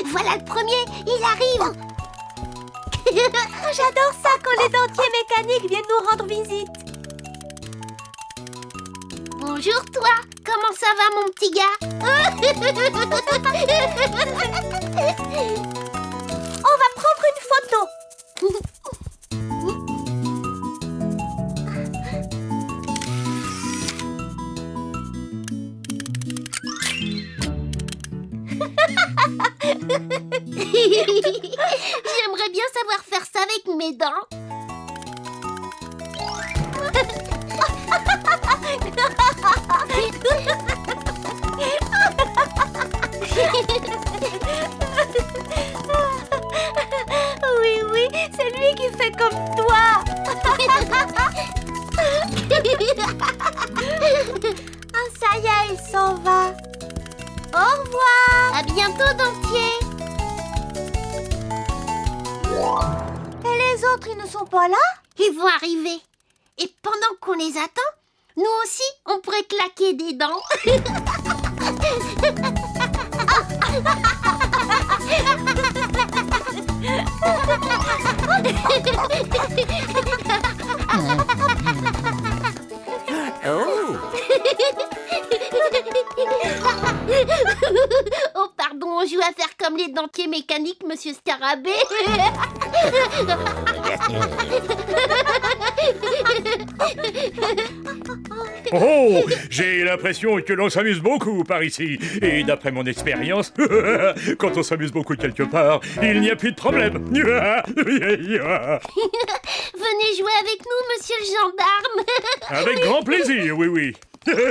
Voilà le premier, il arrive. J'adore ça quand les dentiers mécaniques viennent nous rendre visite. Bonjour toi, comment ça va mon petit gars? On va prendre une photo. J'aimerais bien savoir faire ça avec mes dents. Oui, c'est lui qui fait comme toi. Ah, ça y est, il s'en va. Au revoir. À bientôt dentier. Et les autres, ils ne sont pas là? Ils vont arriver. Et pendant qu'on les attend, nous aussi, on pourrait claquer des dents. Oh, pardon, on joue à faire comme les dentiers mécaniques, monsieur Scarabée. Oh, j'ai l'impression que l'on s'amuse beaucoup par ici. Et d'après mon expérience, quand on s'amuse beaucoup quelque part, il n'y a plus de problème. Venez jouer avec nous, monsieur le gendarme. Avec grand plaisir, oui, oui. Monsieur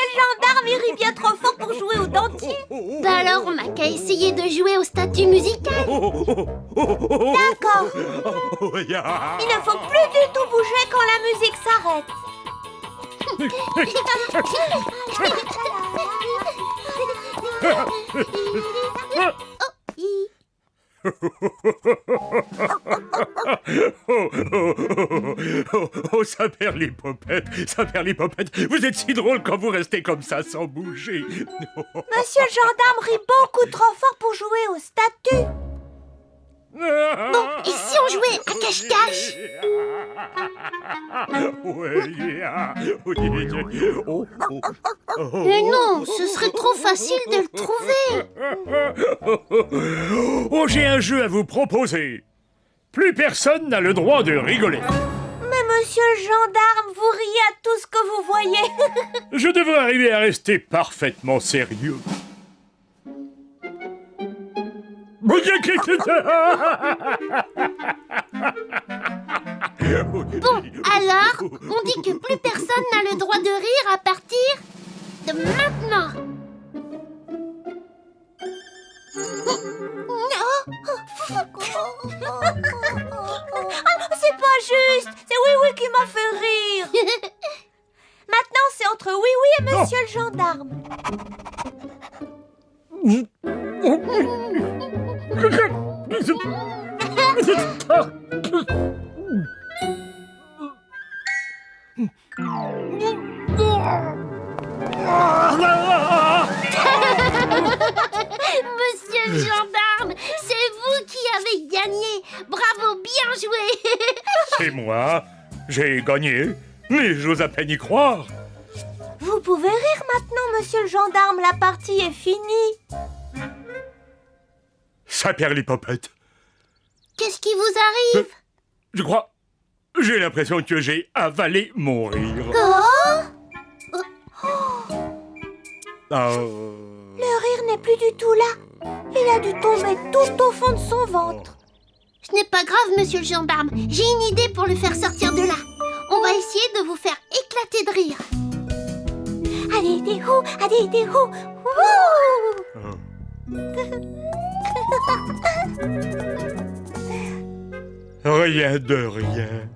le gendarme, il rit bien trop fort pour jouer au dentier. Bah alors, on n'a qu'à essayer de jouer au statut musical. D'accord. Il ne faut plus du tout bouger quand la musique s'arrête. Oh, ça perd les popettes, ça perd les popettes. Vous êtes si drôle quand vous restez comme ça sans bouger. Monsieur le gendarme rit beaucoup trop fort pour jouer au statut. Bon, et si on jouait à cache-cache? Mais non, ce serait trop facile de le trouver. Oh, j'ai un jeu à vous proposer. Plus personne n'a le droit de rigoler. Mais monsieur le gendarme, vous riez à tout ce que vous voyez. Je devrais arriver à rester parfaitement sérieux. Bon, alors, on dit que plus personne n'a le droit de rire à partir de maintenant. C'est pas juste. C'est Oui Oui qui m'a fait rire. Maintenant, c'est entre Oui Oui et monsieur le gendarme. Monsieur le gendarme, c'est vous qui avez gagné. Bravo, bien joué. C'est moi. J'ai gagné. Mais j'ose à peine y croire. Vous pouvez rire maintenant, monsieur le gendarme. La partie est finie. Ça perd les popettes. Qu'est-ce qui vous arrive? Je crois... J'ai l'impression que j'ai avalé mon rire. Le rire n'est plus du tout là. Il a dû tomber tout au fond de son ventre. Ce n'est pas grave, monsieur le gendarme. J'ai une idée pour le faire sortir de là. On va essayer de vous faire éclater de rire. Allez, des hou, allez, des hou. Rien de rien.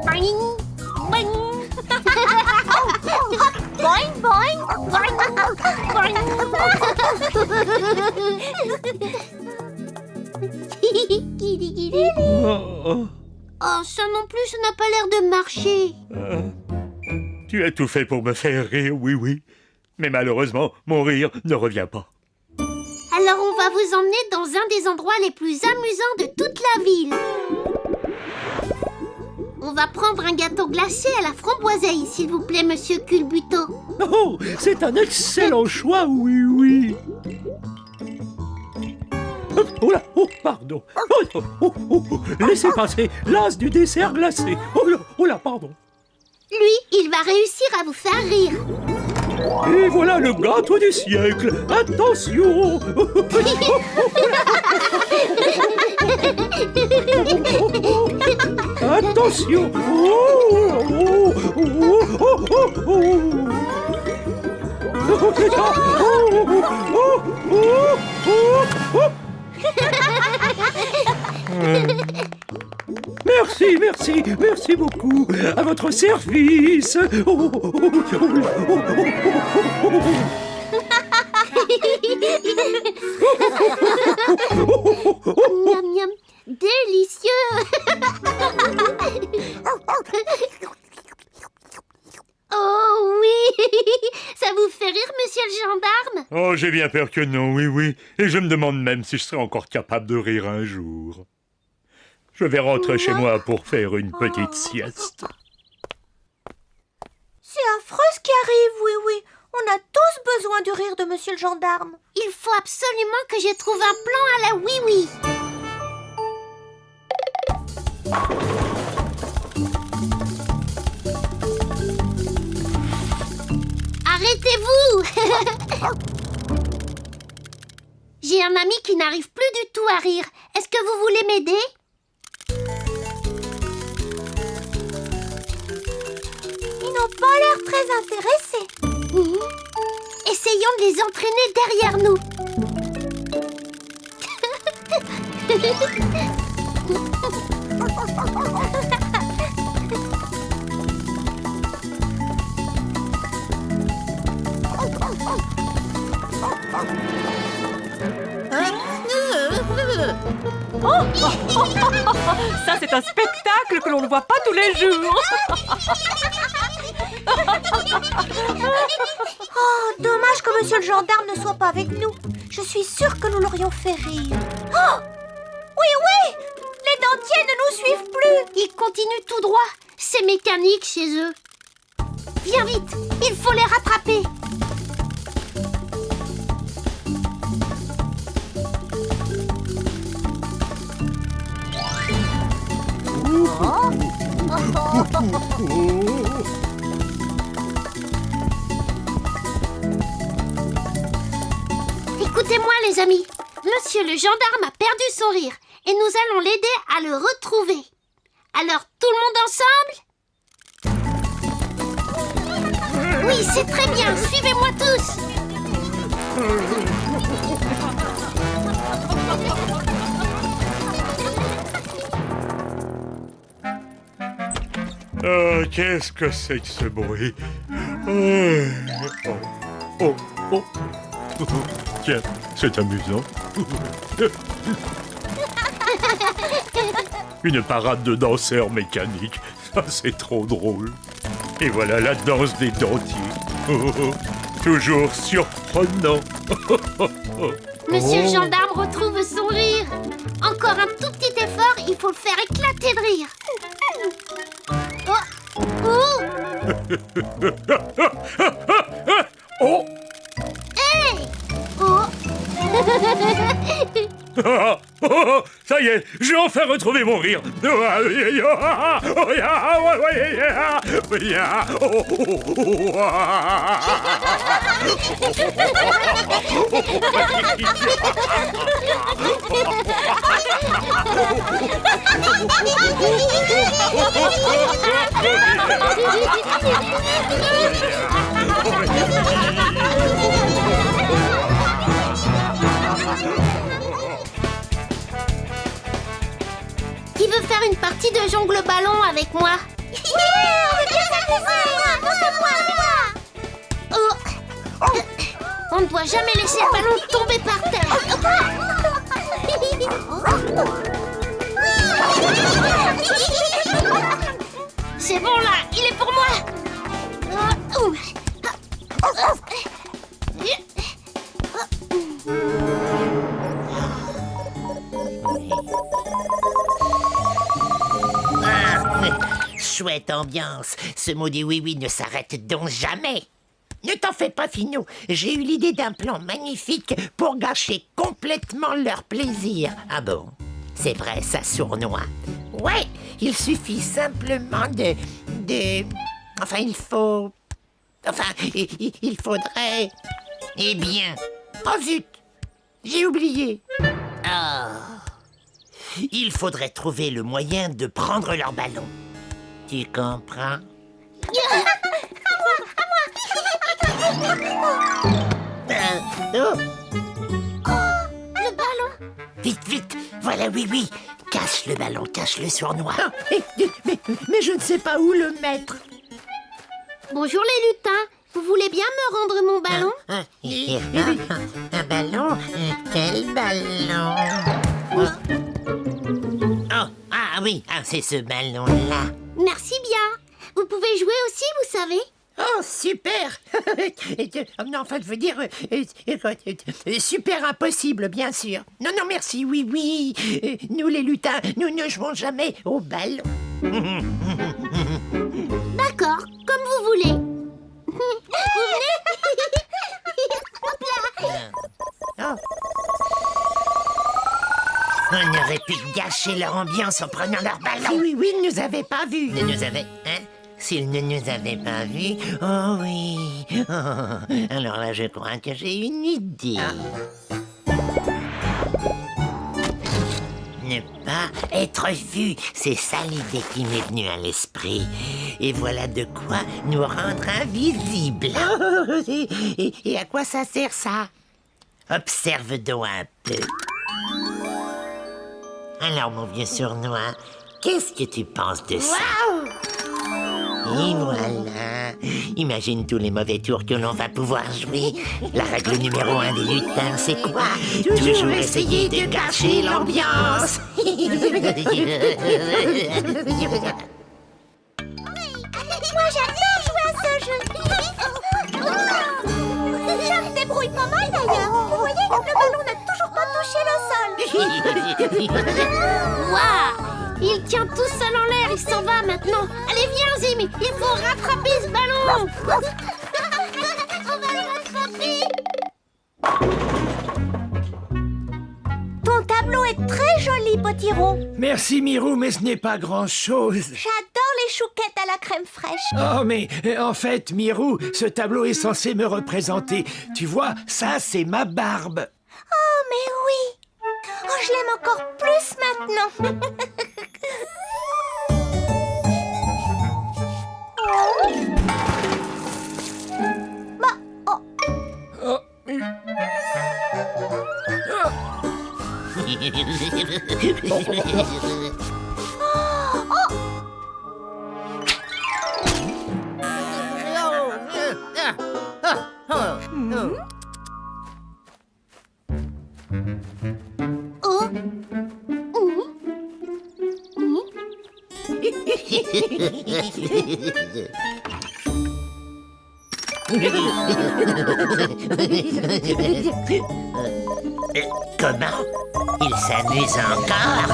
Boing, boing. Oh, ça non plus, ça n'a pas l'air de marcher. Tu as tout fait pour me faire rire, oui, oui. Mais malheureusement, mon rire ne revient pas. Alors on va vous emmener dans un des endroits les plus amusants de toute la ville. On va prendre un gâteau glacé à la framboiseille, s'il vous plaît, monsieur Culbuto. Oh, c'est un excellent choix, oui, oui. Oh là, oh, pardon. Laissez passer l'as du dessert glacé. Oh là, pardon. Lui, il va réussir à vous faire rire. Et voilà le gâteau du siècle. Attention. Attention. Merci beaucoup. À votre service. Miam miam, délicieux. Oh oui, ça vous fait rire, monsieur le gendarme? Oh, j'ai bien peur que non, oui, oui. Et je me demande même si je serai encore capable de rire un jour. Je vais rentrer chez moi pour faire une petite sieste. C'est affreux ce qui arrive, oui, oui. On a tous besoin du rire de monsieur le gendarme. Il faut absolument que je trouve un plan à la oui-oui. Arrêtez-vous. J'ai un ami qui n'arrive plus du tout à rire. Est-ce que vous voulez m'aider? Ils n'ont pas l'air très intéressés. Essayons de les entraîner derrière nous. Ça, c'est un spectacle que l'on ne voit pas tous les jours. Oh, dommage que monsieur le gendarme ne soit pas avec nous. Je suis sûre que nous l'aurions fait rire. Oh, oui, oui, les dentiers ne nous suivent plus. Ils continuent tout droit. C'est mécanique chez eux. Viens vite, il faut les rattraper. Écoutez-moi les amis, monsieur le gendarme a perdu son rire et nous allons l'aider à le retrouver. Alors tout le monde ensemble? Oui, c'est très bien, suivez-moi tous. Qu'est-ce que c'est que ce bruit? Oh. Tiens, c'est amusant. Une parade de danseurs mécaniques. Ça, c'est trop drôle. Et voilà la danse des dentiers. Toujours surprenant. Monsieur le gendarme retrouve son rire. Encore un tout petit effort, il faut le faire éclater de rire. Oh. Oh. Hey. Oh. Ça y est, j'ai enfin retrouvé mon rire. Qui veut faire une partie de jongle ballon avec moi? On veut bien s'amuser. Moi. Oh. On ne doit jamais laisser le ballon tomber par terre. C'est bon là, il est pour moi. Chouette ambiance. Ce maudit oui-oui ne s'arrête donc jamais. Ne t'en fais pas, Finot. J'ai eu l'idée d'un plan magnifique pour gâcher complètement leur plaisir. Ah bon? C'est vrai, ça sournoie. Ouais, il suffit simplement Enfin, il faut... Enfin, il faudrait... Eh bien... Oh zut! J'ai oublié. Ah... Il faudrait trouver le moyen de prendre leur ballon. Tu comprends? Oh. Le ballon. Vite, vite! Voilà, oui. Cache le ballon, cache le sournois. Mais je ne sais pas où le mettre. Bonjour les lutins. Vous voulez bien me rendre mon ballon? Un ballon? Quel ballon? Oh, ah oui, c'est ce ballon-là. Merci bien. Vous pouvez jouer aussi, vous savez? Oh, super. Non, enfin, je veux dire... super impossible, bien sûr. Non, merci, oui. Nous, les lutins, nous ne jouons jamais au ballon. D'accord, comme vous voulez. Vous venez? Hop là. Oh. On aurait pu gâcher leur ambiance en prenant leur ballon. Oui, ils ne nous avaient pas vus. Ne nous avaient... Hein? S'ils ne nous avaient pas vus... Oh oui... Oh. Alors là, je crois que j'ai une idée. Ne pas être vu, c'est ça l'idée qui m'est venue à l'esprit. Et voilà de quoi nous rendre invisibles. Et à quoi ça sert, ça? Observe donc un peu. Alors, mon vieux sournois, qu'est-ce que tu penses de ça? Et voilà. Imagine tous les mauvais tours que l'on va pouvoir jouer. La règle numéro 1 des lutins, c'est quoi? Toujours essayer de gâcher l'ambiance. Moi, j'adore jouer à ce jeu. Je me débrouille pas mal d'ailleurs. Vous voyez, le ballon n'a toujours pas touché le sol. Waouh! Il tient tout seul en l'air, il s'en va maintenant. Allez, viens, Zim, il faut rattraper ce ballon. On va le rattraper. Ton tableau est très joli, Potiron. Merci, Mirou, mais ce n'est pas grand-chose. J'adore les chouquettes à la crème fraîche. Oh, mais en fait, Mirou, ce tableau est censé me représenter. Tu vois, ça, c'est ma barbe. Oh, mais oui. Oh, je l'aime encore plus maintenant. Comment? Il s'amuse encore?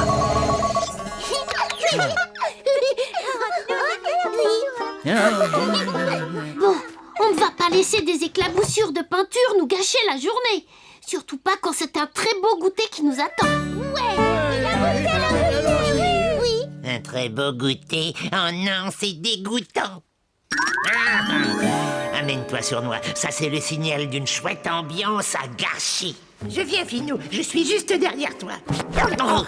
Bon, on ne va pas laisser des éclaboussures de peinture nous gâcher la journée. Surtout pas quand c'est un très beau goûter qui nous attend. Oui. Un très beau goûter? Oh non, c'est dégoûtant. Amène-toi, sournois. Ça, c'est le signal d'une chouette ambiance à gâcher. Je viens, Finot. Je suis juste derrière toi. Oh.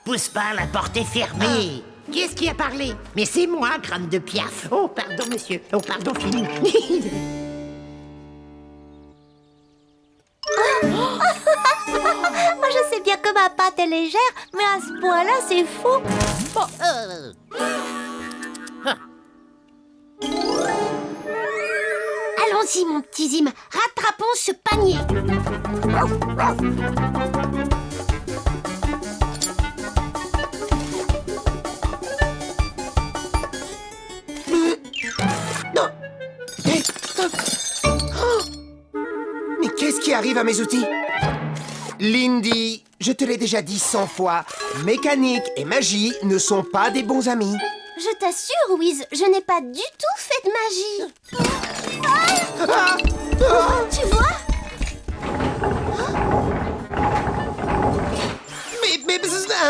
Pousse pas, la porte est fermée. Qui est-ce qui a parlé? Mais c'est moi, crâne de piaf. Oh, pardon, monsieur. Oh, pardon, Finot. Moi, je sais bien que ma pâte est légère, mais à ce point-là, c'est fou. Bon, Allons-y, Vas-y, mon petit Zim, rattrapons ce panier. Non. Mais qu'est-ce qui arrive à mes outils? Lindy, je te l'ai déjà dit 100 fois, mécanique et magie ne sont pas des bons amis. Je t'assure, Wiz, je n'ai pas du tout fait de magie. Ah! Ah! Tu vois? Mais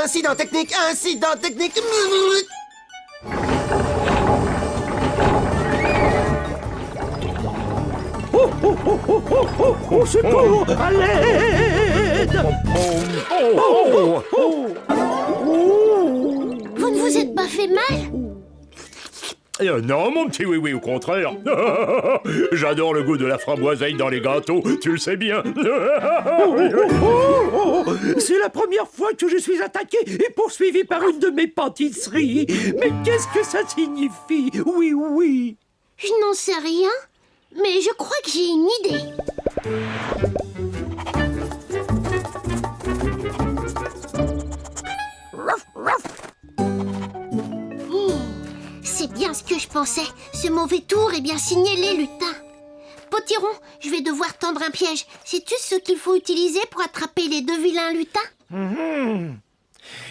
incident technique, incident technique. Au secours! À l'aide! Vous ne vous êtes pas fait mal? Non, mon petit oui-oui, au contraire. J'adore le goût de la framboiseille dans les gâteaux, tu le sais bien. C'est la première fois que je suis attaqué et poursuivi par une de mes pâtisseries. Mais qu'est-ce que ça signifie? Oui, oui. Je n'en sais rien, mais je crois que j'ai une idée. C'est bien ce que je pensais. Ce mauvais tour est bien signé les lutins. Potiron, je vais devoir tendre un piège. Sais-tu ce qu'il faut utiliser pour attraper les deux vilains lutins?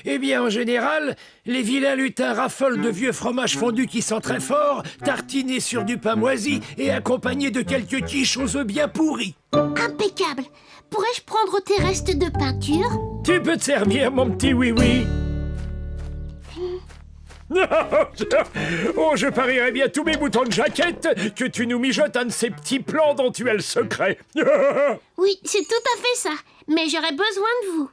Eh bien, en général, les vilains lutins raffolent de vieux fromages fondus qui sont très forts, tartinés sur du pain moisi et accompagnés de quelques quiches aux œufs bien pourris. Impeccable. Pourrais-je prendre tes restes de peinture? Tu peux te servir, mon petit oui-oui. Oh, je parierais bien tous mes boutons de jaquette que tu nous mijotes un de ces petits plans dont tu es le secret. Oui, c'est tout à fait ça. Mais j'aurais besoin de vous.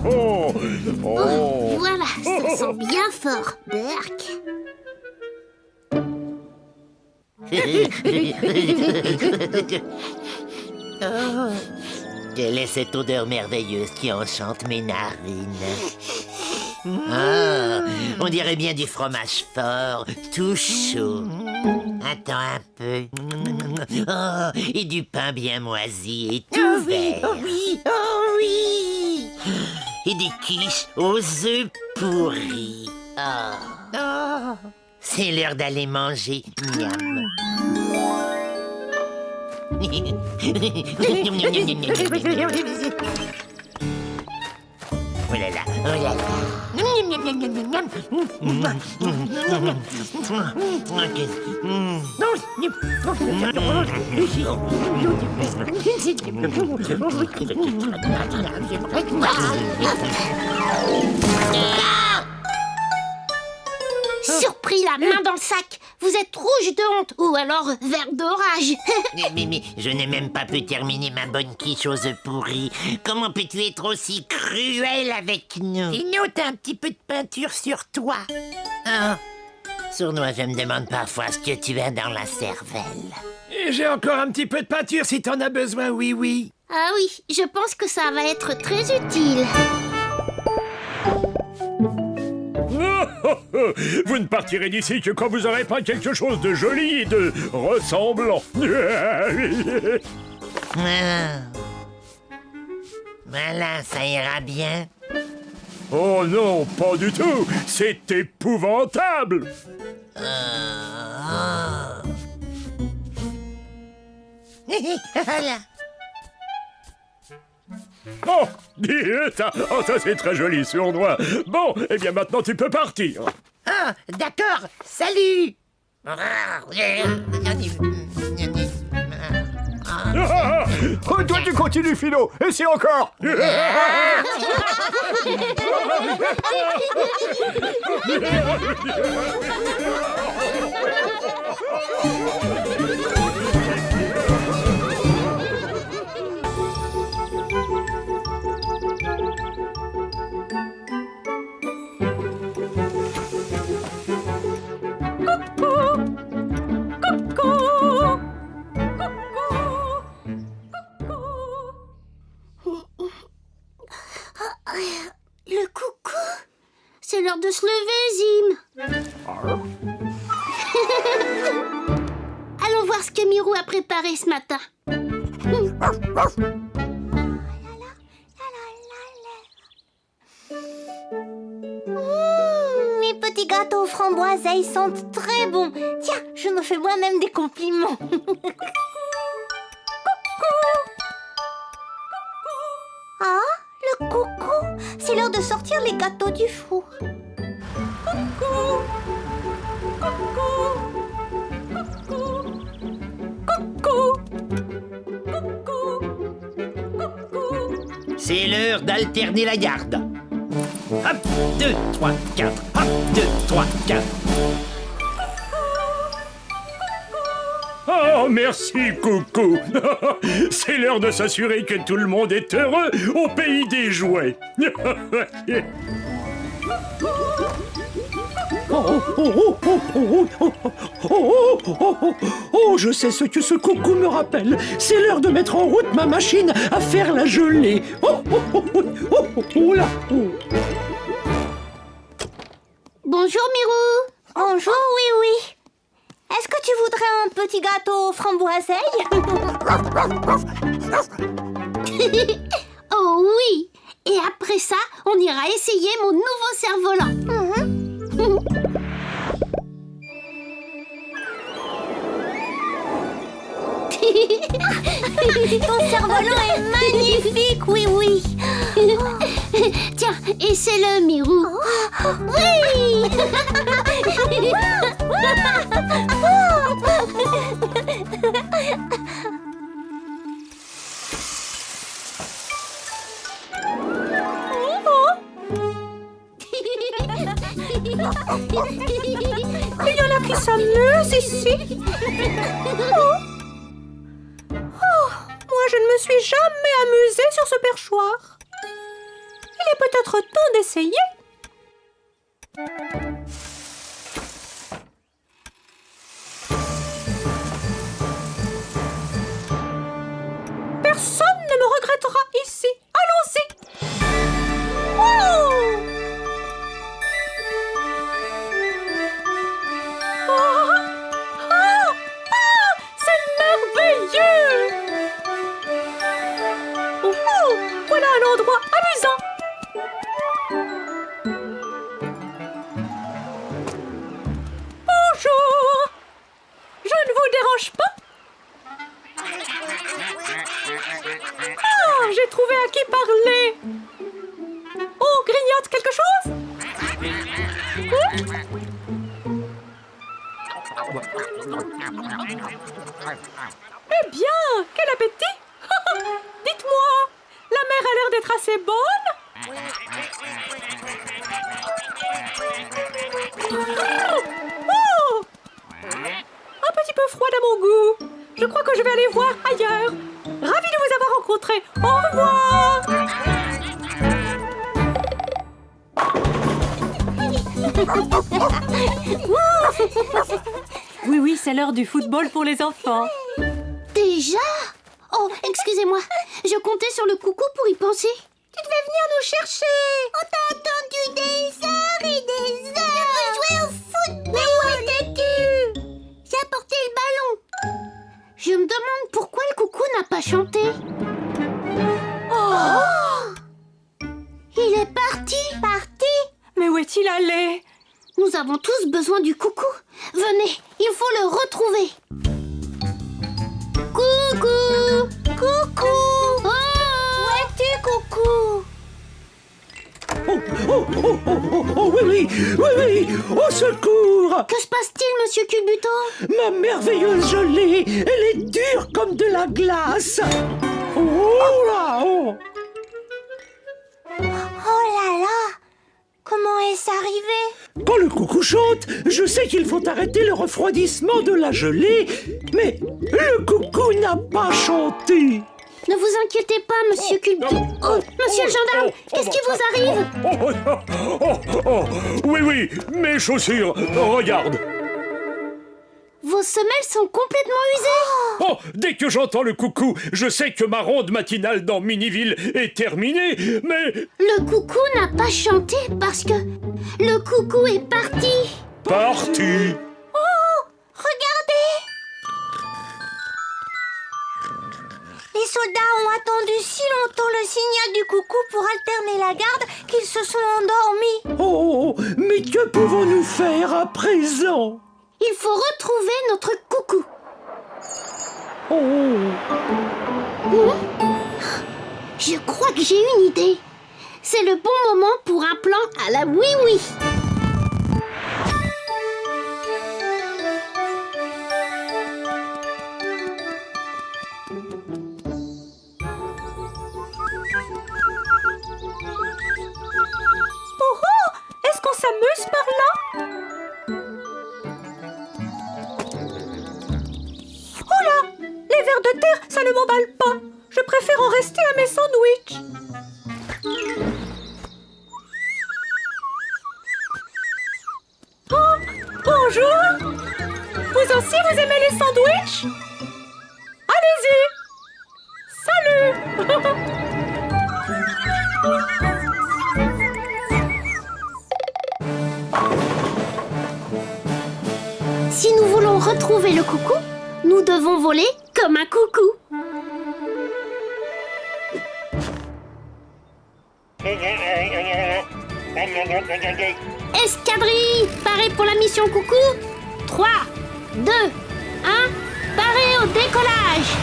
Oh, oh. Voilà, ça sent bien fort. Berk. Oh, quelle est cette odeur merveilleuse qui enchante mes narines? Ah, on dirait bien du fromage fort, tout chaud. Attends un peu. Oh, et du pain bien moisi et tout vert. Oh oui, oh oui. Et des quiches aux œufs pourris. Oh. C'est l'heure d'aller manger. Miam. Oh là là, oh là là. Surpris, la main dans le sac. Vous êtes rouge de honte, ou alors vert d'orage. Mais je n'ai même pas pu terminer ma bonne quiche aux œufs pourris. Comment peux-tu être aussi cruel avec nous? Sinon, t'as un petit peu de peinture sur toi. Ah, sournois, je me demande parfois ce que tu as dans la cervelle. Et j'ai encore un petit peu de peinture si t'en as besoin, oui-oui. Ah oui, je pense que ça va être très utile. Vous ne partirez d'ici que quand vous aurez pas quelque chose de joli et de ressemblant. Ah. Voilà, ça ira bien. Oh non, pas du tout. C'est épouvantable. Voilà. Oh, dis ça. Oh, ça c'est très joli, sournois. Bon, eh bien maintenant tu peux partir. Ah, d'accord, salut. Oh, toi tu continues, Philo. Et c'est encore. vais, Zim. Allons voir ce que Mirou a préparé ce matin. Mes petits gâteaux aux framboises sentent très bon. Tiens, je me fais moi-même des compliments. Ah, le coucou. C'est l'heure de sortir les gâteaux du four. Coucou. Coucou. Coucou. Coucou. Coucou. C'est l'heure d'alterner la garde. Hop, 2, 3, 4. Hop, 2, 3, 4. Oh, merci, coucou. C'est l'heure de s'assurer que tout le monde est heureux au pays des jouets. Oh, je sais ce que ce coucou me rappelle. C'est l'heure de mettre en route ma machine à faire la gelée. Là. Bonjour, Mirou. Bonjour, oui. Est-ce que tu voudrais un petit gâteau aux framboises? Oh oui. Et après ça, on ira essayer mon nouveau cerf-volant. Ton cerf-volant est magnifique, oui. Tiens, essaie-le, Mirou. Oui. Il y en a qui s'amusent ici. Moi, je ne me suis jamais amusée sur ce perchoir. Il est peut-être temps d'essayer. Personne ne me regrettera ici. Allons-y. C'est merveilleux. Voilà un endroit amusant. Bonjour. Je ne vous dérange pas? Ah, j'ai trouvé à qui parler. On grignote quelque chose? Eh bien, quel appétit. Dites-moi, la mer a l'air d'être assez bonne? Oh! Un petit peu froide à mon goût. Je crois que je vais aller voir ailleurs. Ravi de vous avoir rencontré. Au revoir. Oui, c'est l'heure du football pour les enfants. Déjà? Oh, excusez-moi. Je comptais sur le coucou pour y penser. Tu devais venir nous chercher. On t'a attendu des heures et des heures. Je veux jouer au foot. Mais où étais-tu? J'ai apporté le ballon. Je me demande pourquoi le coucou n'a pas chanté. Oh! Il est parti. Mais où est-il allé? Nous avons tous besoin du coucou. Venez, il faut le retrouver. Coucou! Coucou! Oh! Où es-tu, coucou? Oui, au secours! Que se passe-t-il, monsieur Culbuto? Ma merveilleuse gelée, elle est dure comme de la glace. Oh là, oh. Oh là là! Comment est-ce arrivé? Quand le coucou chante, je sais qu'il faut arrêter le refroidissement de la gelée, mais le coucou n'a pas chanté. Ne vous inquiétez pas, monsieur Culbuto. Oh, monsieur le gendarme, qu'est-ce qui vous arrive? Oui, mes chaussures, regarde. Vos semelles sont complètement usées. Oh, dès que j'entends le coucou, je sais que ma ronde matinale dans Miniville est terminée, mais... Le coucou n'a pas chanté parce que le coucou est parti. Parti! Regardez! Les soldats ont attendu si longtemps le signal du coucou pour alterner la garde qu'ils se sont endormis. Oh, mais que pouvons-nous faire à présent? Il faut retrouver notre coucou. Oh, Je crois que j'ai une idée. C'est le bon moment pour un plan à la oui-oui. Oh oh! Est-ce qu'on s'amuse par là? Oh là! Les vers de terre, ça ne m'emballe pas. Je préfère en rester à mes sandwichs. Oh! Bonjour! Vous aussi, vous aimez les sandwichs? Allez-y! Salut! Si nous voulons retrouver le coucou, nous devons voler comme un coucou. Escadrille, parée pour la mission coucou. 3, 2, 1, parée au décollage.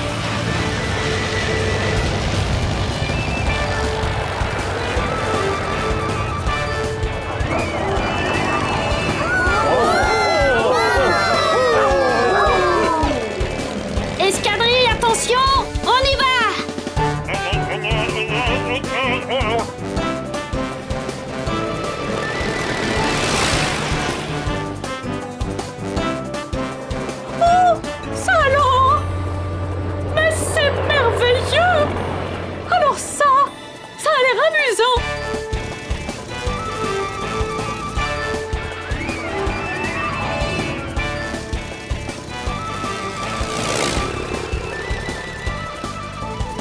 Escadrille, attention, on y va. Ça alors? Mais c'est merveilleux! Alors ça a l'air amusant!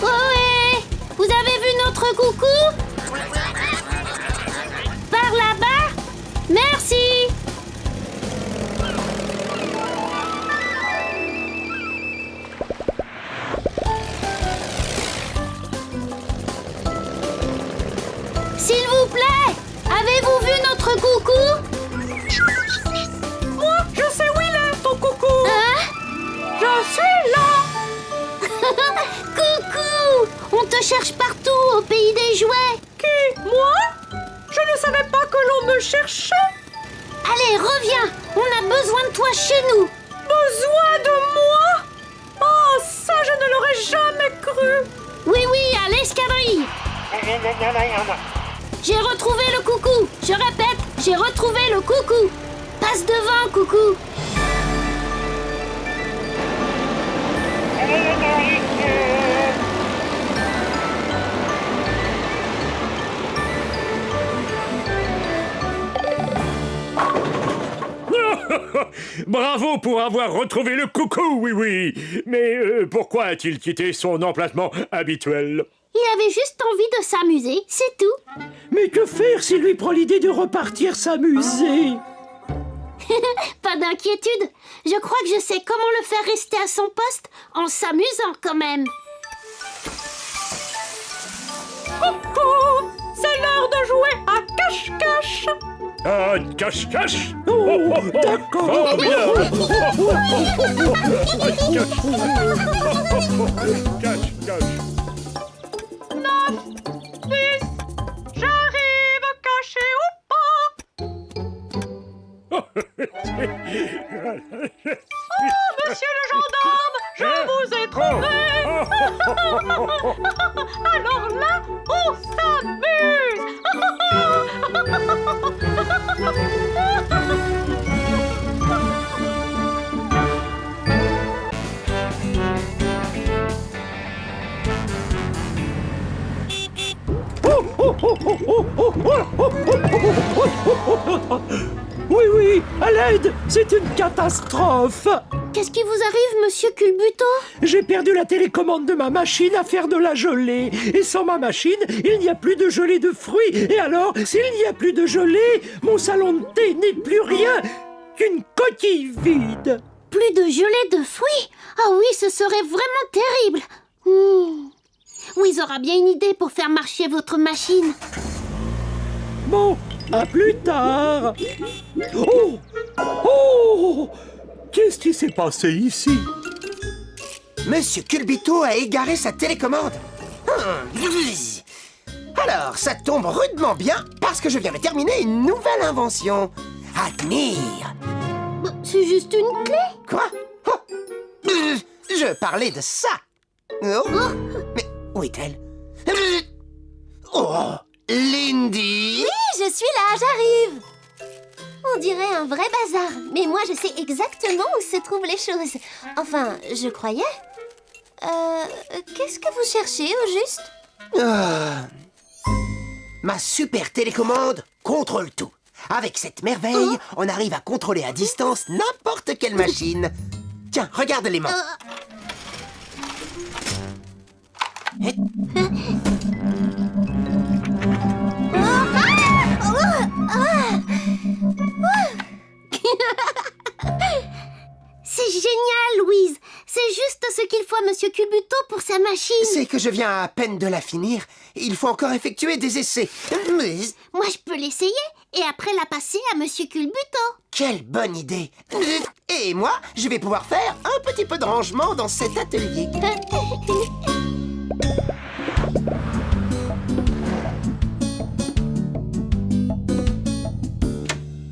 Ohé, vous avez vu notre coucou? Par là-bas? Merci. S'il vous plaît, avez-vous vu notre coucou? Moi, je sais où il est, ton coucou! Hein? Je suis là! Coucou! On te cherche partout au pays des jouets. Qui? Moi? Je ne savais pas que l'on me cherchait! Allez, reviens. On a besoin de toi chez nous. Besoin de moi? Oh, ça, je ne l'aurais jamais cru! Oui, oui, à l'escadrille. J'ai retrouvé le coucou. Je répète, j'ai retrouvé le coucou. Passe devant, coucou. Bravo pour avoir retrouvé le coucou, oui, oui. Mais pourquoi a-t-il quitté son emplacement habituel? Il avait juste envie de s'amuser, c'est tout. mais que faire s'il lui prend l'idée de repartir s'amuser? Pas d'inquiétude. Je crois que je sais comment le faire rester à son poste en s'amusant quand même. Coucou! C'est l'heure de jouer à cache-cache! Ah, cache-cache? Oh, d'accord. Fort bien. Cache-cache. 9, 10, j'arrive, caché ou pas! Oh, monsieur le gendarme, je vous ai trouvé! Alors là, on s'amuse! Oui, oui, à l'aide, c'est une catastrophe. Qu'est-ce qui vous arrive, monsieur Culbuto? J'ai perdu la télécommande de ma machine à faire de la gelée. Et sans ma machine, il n'y a plus de gelée de fruits. Et alors, s'il n'y a plus de gelée, mon salon de thé n'est plus rien qu'une coquille vide. Plus de gelée de fruits? Ah oui, ce serait vraiment terrible. Wiz aura bien une idée pour faire marcher votre machine. Bon, à plus tard. Oh! Oh! Qu'est-ce qui s'est passé ici? Monsieur Culbuto a égaré sa télécommande. Alors, ça tombe rudement bien parce que je viens de terminer une nouvelle invention. Admire. C'est juste une clé. Quoi? Oh. Je parlais de ça. Oh. Mais où est-elle? Oh, Lindy. Oui, je suis là, j'arrive. On dirait un vrai bazar, mais moi je sais exactement où se trouvent les choses. Enfin, je croyais. Qu'est-ce que vous cherchez au juste? Ma super télécommande contrôle tout. Avec cette merveille, on arrive à contrôler à distance n'importe quelle machine. Tiens, regarde les mains. C'est génial, Louise. C'est juste ce qu'il faut à monsieur Culbuto pour sa machine. C'est que je viens à peine de la finir. Il faut encore effectuer des essais. Mais Moi, je peux l'essayer et après la passer à monsieur Culbuto. quelle bonne idée. Et moi, je vais pouvoir faire un petit peu de rangement dans cet atelier.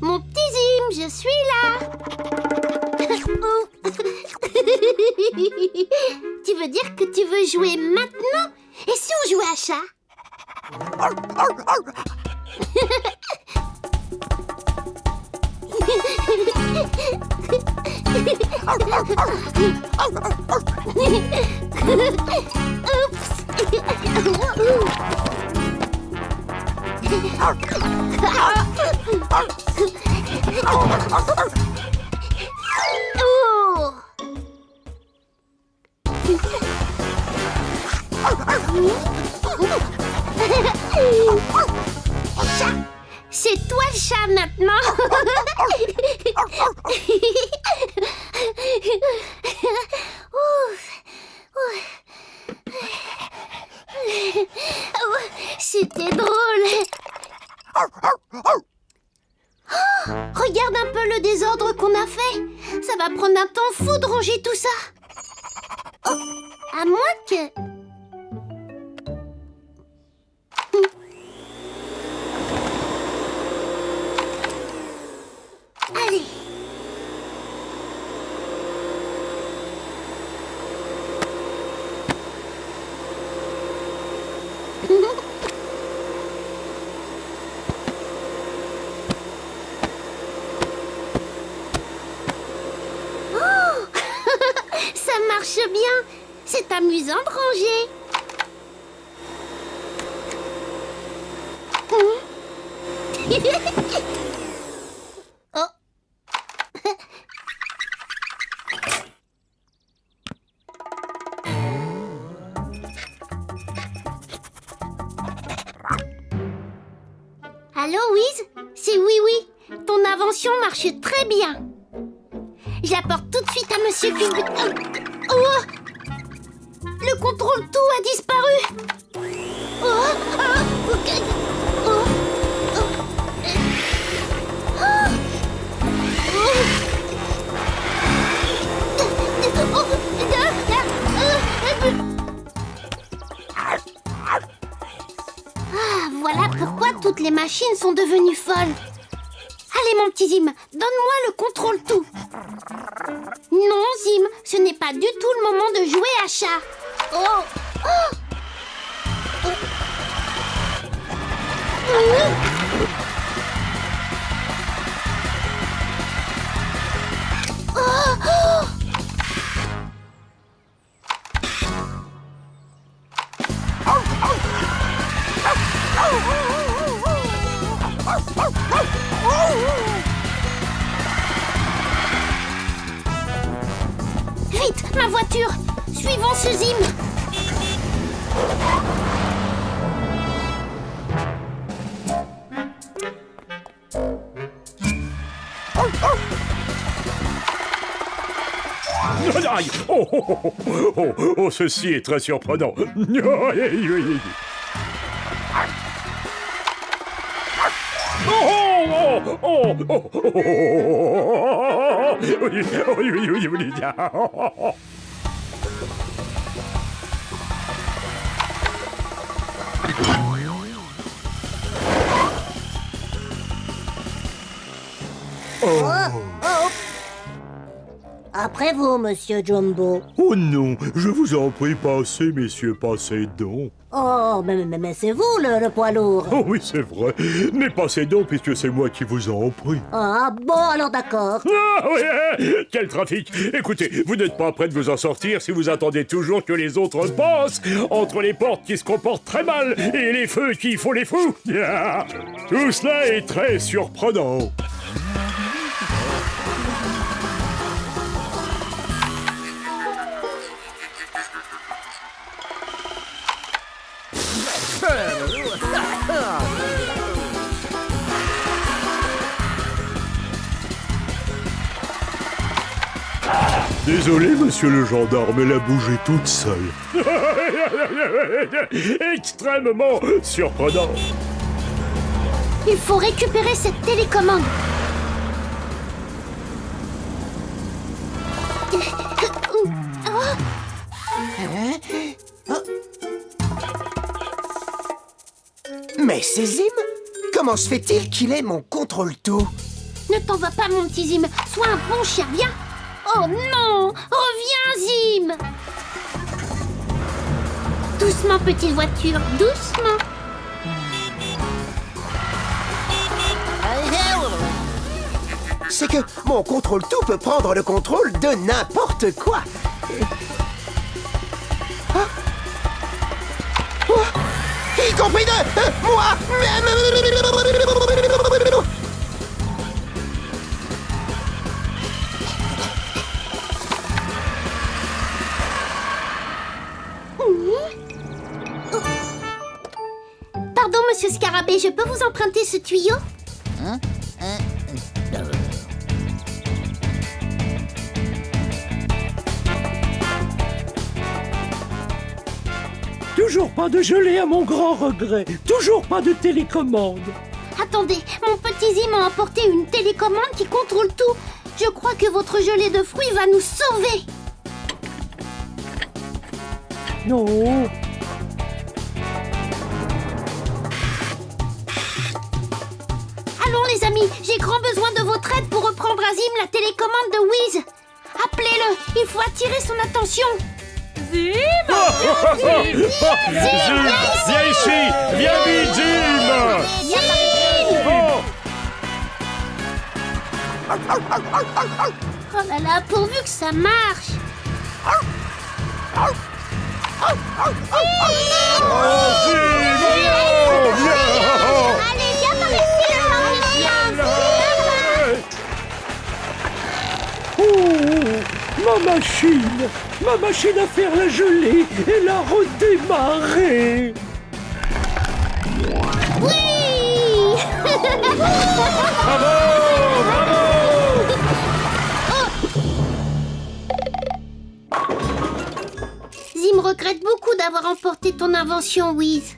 Mon petit Zim, je suis là. Tu veux dire que tu veux jouer maintenant? Et si on jouait à chat? Oh! Chat! C'est toi le chat maintenant! C'était drôle! Regarde un peu le désordre qu'on a fait. Ça va prendre un temps fou de ranger tout ça. Oh, à moins que... Allez. Ça marche bien. C'est amusant de ranger. Oh. Allô, Wiz? C'est Oui. Ton invention marche très bien. J'apporte tout de suite à monsieur Culbuto. Oh! Le contrôle tout a disparu. Oh! Ok. Oh! Ah, voilà pourquoi toutes les machines sont devenues folles. Allez, mon petit Zim, donne-moi le contrôle tout. Non, Zim, ce n'est pas du tout le moment de jouer à chat. Oh! Oh! Vite, ma voiture. Suivons ce Zim. Aïe. Oh, oh, oh, oh, oh, oh, ceci est très surprenant. Oh, oh, oh, oh, oh. Après vous, monsieur Jumbo. Oh non, je vous en prie, passez, messieurs, passez donc. Oh, mais c'est vous le poids lourd. Oh oui, c'est vrai, mais passez donc, puisque c'est moi qui vous en prie. Ah bon, alors d'accord. Ah oui, quel trafic! Écoutez, vous n'êtes pas prêt de vous en sortir si vous attendez toujours que les autres passent entre les portes qui se comportent très mal et les feux qui font les fous. Ah, tout cela est très surprenant. Désolé, monsieur le gendarme, elle a bougé toute seule. Extrêmement surprenant. Il faut récupérer cette télécommande. Mais c'est Zim? Comment se fait-il qu'il ait mon contrôle-tout? Ne t'en va pas, mon petit Zim. Sois un bon chien, viens. Oh non! Reviens, Zim! Doucement, petite voiture, doucement. C'est que mon contrôle-tout peut prendre le contrôle de n'importe quoi. Ah. Oh. Y compris de moi. Pardon, monsieur Scarabée, je peux vous emprunter ce tuyau? Toujours pas de gelée à mon grand regret. Toujours pas de télécommande. Attendez, mon petit Zim a emporté une télécommande qui contrôle tout. Je crois que votre gelée de fruits va nous sauver. Non. Allons les amis, j'ai grand besoin de votre aide pour reprendre à Zim la télécommande de Wiz. Appelez-le, il faut attirer son attention. Zim, viens ici. Viens vite, Zim. Oh là là, pourvu que ça marche. Allez, viens par ici, le Ma machine à faire la gelée, elle a redémarré. Oui. Zim regrette beaucoup d'avoir emporté ton invention, Wiz.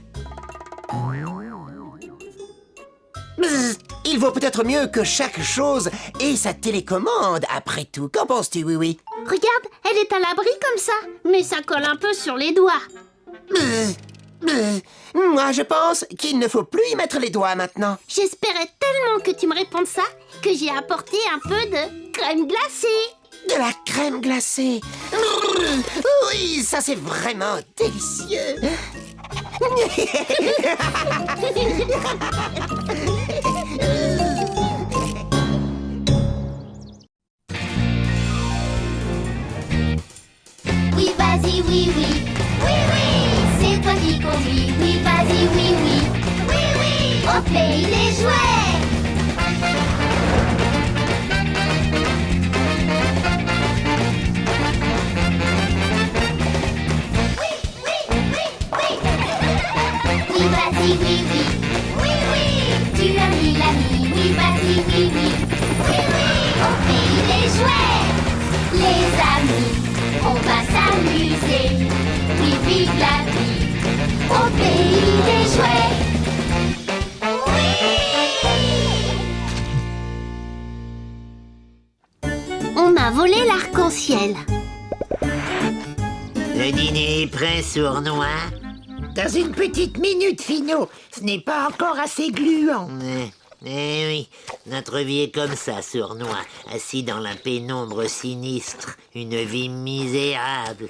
Il vaut peut-être mieux que chaque chose ait sa télécommande, après tout. Qu'en penses-tu, oui? Regarde, elle est à l'abri comme ça, mais ça colle un peu sur les doigts. Moi, je pense qu'il ne faut plus y mettre les doigts maintenant. J'espérais tellement que tu me répondes ça que j'ai apporté un peu de crème glacée. De la crème glacée. Oui, ça c'est vraiment délicieux. Oui, vas-y, oui, oui. Oui, oui, c'est toi qui conduis. Oui, vas-y, oui, oui. Oui, oui, au pays des jouets. oui, oui, oui. Oui, oui. Tu l'ami, l'ami, oui, vas-y, oui, oui. Oui, oui. Au pays des jouets, les amis, on va s'amuser. Oui, vive la vie. Au pays des jouets. On m'a volé l'arc-en-ciel. Le dîner est prêt, sournois. Dans une petite minute, Finot. Ce n'est pas encore assez gluant. Eh oui, notre vie est comme ça, sournois. Assis dans la pénombre sinistre. Une vie misérable.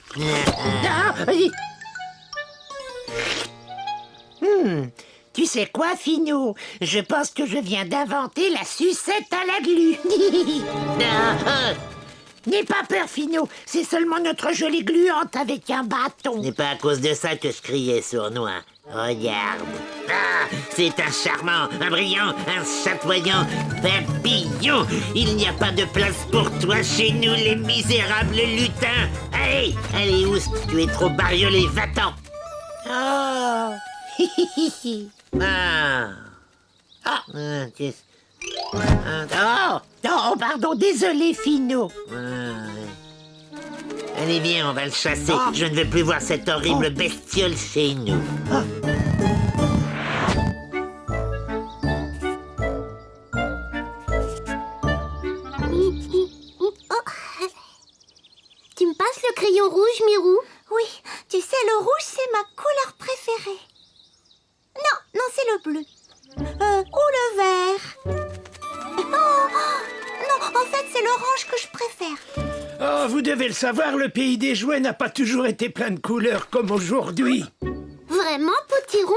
Tu sais quoi, Finot? Je pense que je viens d'inventer la sucette à la glu. N'aie pas peur, Finot. C'est seulement notre jolie gluante avec un bâton. Ce n'est pas à cause de ça que je criais, sournois. Regarde. Ah, c'est un charmant, un brillant, un chatoyant papillon. Il n'y a pas de place pour toi chez nous, les misérables lutins. Allez, allez, Oust, tu es trop bariolé, va-t'en. Oh. Oh, pardon, désolé, Finot. Allez, viens, on va le chasser. Je ne veux plus voir cette horrible bestiole chez nous. Tu me passes le crayon rouge, Mirou? Oui, tu sais, le rouge, c'est ma couleur préférée. Non, c'est le bleu. Ou le vert. Non, en fait, c'est l'orange que je préfère. Oh, vous devez le savoir, le pays des jouets n'a pas toujours été plein de couleurs comme aujourd'hui. Vraiment, Potiron?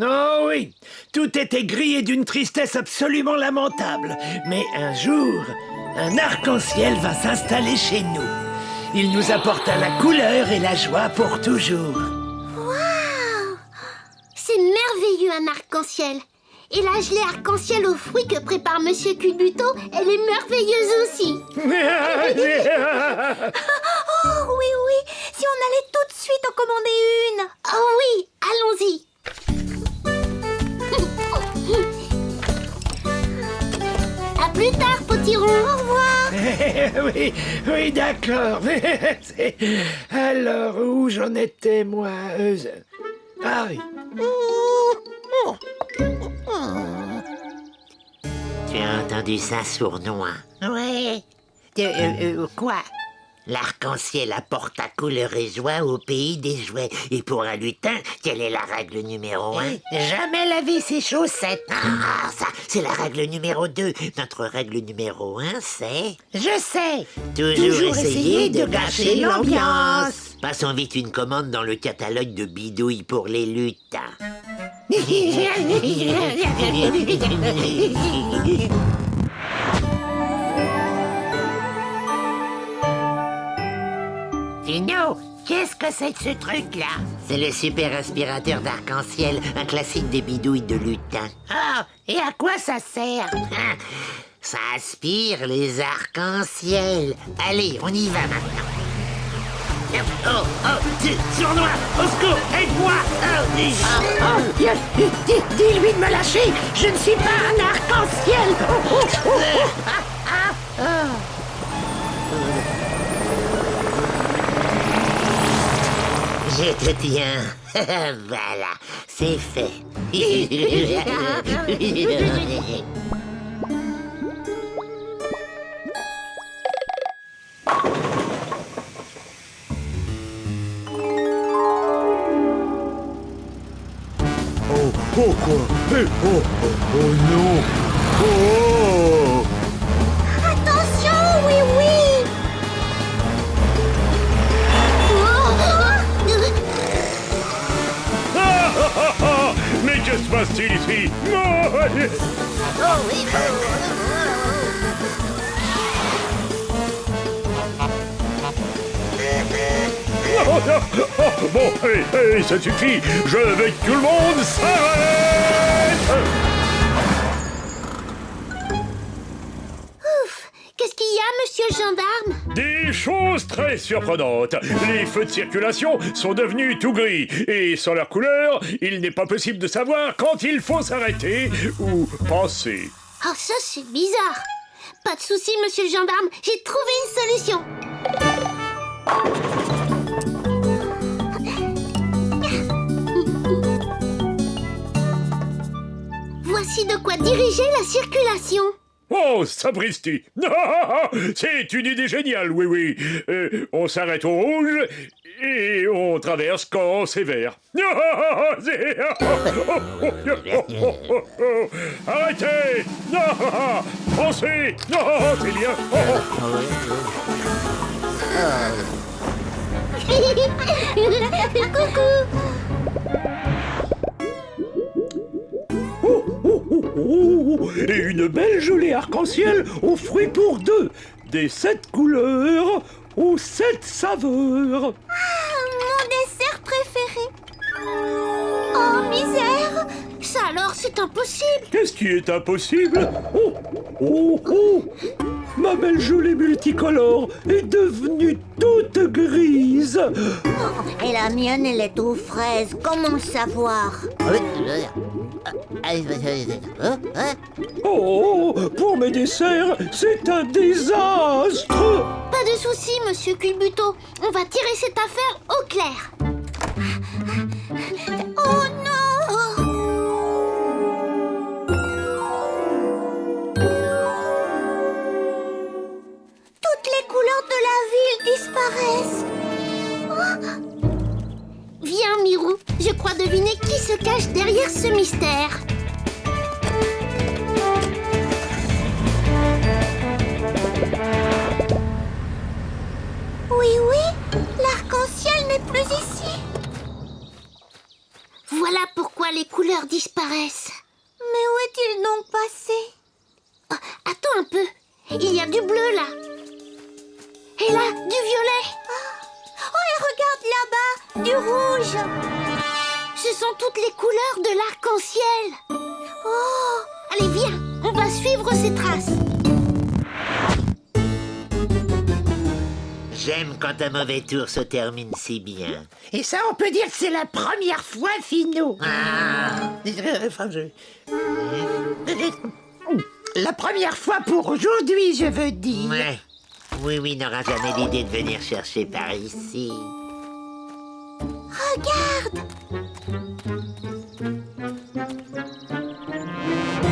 Oh oui, tout était gris et d'une tristesse absolument lamentable. Mais un jour, un arc-en-ciel va s'installer chez nous. Il nous apporta la couleur et la joie pour toujours. Waouh! C'est merveilleux, un arc-en-ciel. Et la gelée arc-en-ciel aux fruits que prépare Monsieur Culbuto, elle est merveilleuse aussi. Oh oui, si on allait tout de suite en commander une. Oh oui, allons-y. À plus tard, Potiron. Au revoir. Oui, d'accord. Alors, où j'en étais, moi Ah oui. Tu as entendu ça, sournois? Ouais. Quoi? L'arc-en-ciel apporte ta couleur et joie au pays des jouets. Et pour un lutin, quelle est la règle numéro 1? Jamais laver ses chaussettes. Ah, ça, c'est la règle numéro 2. Notre règle numéro 1, c'est... Je sais. Toujours essayer de gâcher l'ambiance. Passons vite une commande dans le catalogue de bidouilles pour les lutins. Finot, qu'est-ce que c'est que ce truc-là? C'est le super aspirateur d'arc-en-ciel, un classique des bidouilles de lutin. Ah, et à quoi ça sert? Ça aspire les arcs-en-ciel. Allez, on y va maintenant. Sournois, au secours, aide-moi! Dis-lui de me lâcher. Je ne suis pas un arc-en-ciel. Je te tiens. Voilà, c'est fait. Oh quoi? Oh non! Oh! Attention, oui. Mais que se passe-t-il ici? Bon, allez, ça suffit. Je veux que tout le monde s'arrête. Qu'est-ce qu'il y a, Monsieur monsieur le gendarme? Des choses très surprenantes. Les feux de circulation sont devenus tout gris. Et sans leur couleur, il n'est pas possible de savoir quand il faut s'arrêter ou penser. Oh, ça, c'est bizarre. Pas de souci, monsieur le gendarme. J'ai trouvé une solution. Voici de quoi diriger la circulation. Oh, sapristi! C'est une idée géniale, oui. On s'arrête au rouge et on traverse quand c'est vert. Arrêtez! Pensez! C'est bien! Oh, et une belle gelée arc-en-ciel aux fruits pour deux. Des 7 couleurs aux 7 saveurs. Mon dessert préféré. Oh, misère! Ça alors, c'est impossible. Qu'est-ce qui est impossible? Oh! Ma belle gelée multicolore est devenue toute grise. Et la mienne, elle est aux fraises. Comment le savoir? Oh, pour mes desserts, c'est un désastre. Pas de souci, monsieur Culbuto. On va tirer cette affaire au clair. Oh non! Toutes les couleurs de la ville disparaissent. Oh. Viens, Mirou. Je crois deviner qui se cache derrière ce mystère. Oui, l'arc-en-ciel n'est plus ici. Voilà pourquoi les couleurs disparaissent. Mais où est-il donc passé? Oh, attends un peu. Il y a du bleu là. Et là, du violet. Oh, et regarde là-bas, du rouge. Ce sont toutes les couleurs de l'arc-en-ciel. Oh, allez, viens, on va suivre ces traces. J'aime quand un mauvais tour se termine si bien. Et ça, on peut dire que c'est la première fois, Finot. La première fois pour aujourd'hui, je veux dire. Ouais. Oui, n'aura jamais l'idée de venir chercher par ici. Regarde!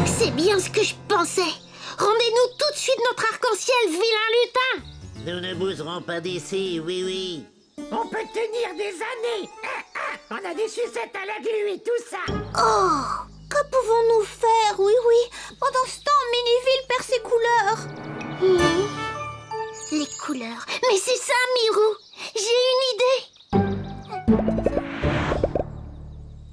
C'est bien ce que je pensais. Rendez-nous tout de suite notre arc-en-ciel, vilain lutin. Nous ne bougerons pas d'ici, oui. On peut tenir des années. On a des sucettes à la glu et tout ça. Oh, que pouvons-nous faire, oui. Pendant ce temps, Miniville perd ses couleurs. Les couleurs. Mais c'est ça, Mirou. J'ai une idée.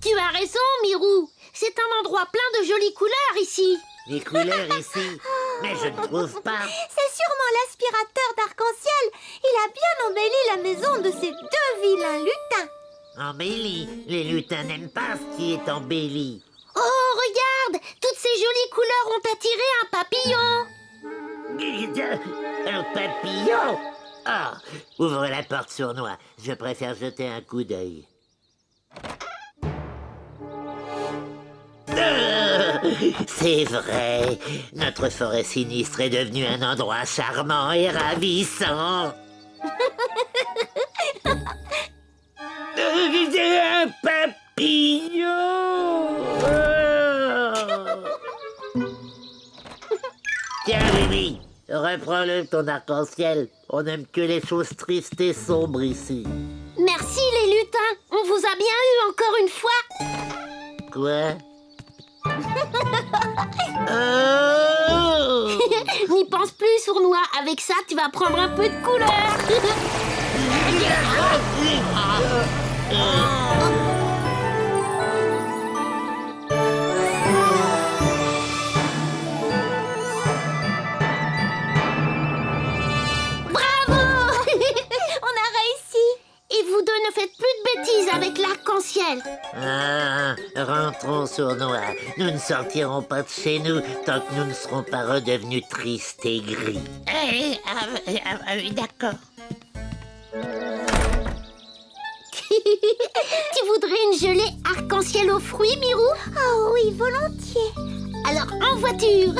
Tu as raison, Mirou. C'est un endroit plein de jolies couleurs ici. Les couleurs ici? Mais je ne trouve pas. C'est sûrement l'aspirateur d'arc-en-ciel. Il a bien embelli la maison de ces deux vilains lutins. Embelli? Les lutins n'aiment pas ce qui est embelli. Oh, regarde! Toutes ces jolies couleurs ont attiré un papillon. Un papillon? Ah, ouvre la porte sournois. Je préfère jeter un coup d'œil. C'est vrai, notre forêt sinistre est devenue un endroit charmant et ravissant. Un papillon. Tiens, oui, reprends-le ton arc-en-ciel. On n'aime que les choses tristes et sombres ici. Merci les lutins, on vous a bien eu encore une fois. Quoi? Oh! N'y pense plus, sournois. Avec ça, tu vas prendre un peu de couleur. Bravo! On a réussi. Et vous deux ne faites plus de bêtises avec l'arc-en-ciel. Ah, rentrons, Sournois. Nous ne sortirons pas de chez nous tant que nous ne serons pas redevenus tristes et gris. D'accord. Tu voudrais une gelée arc-en-ciel aux fruits, Mirou? Oh oui, volontiers. Alors, en voiture.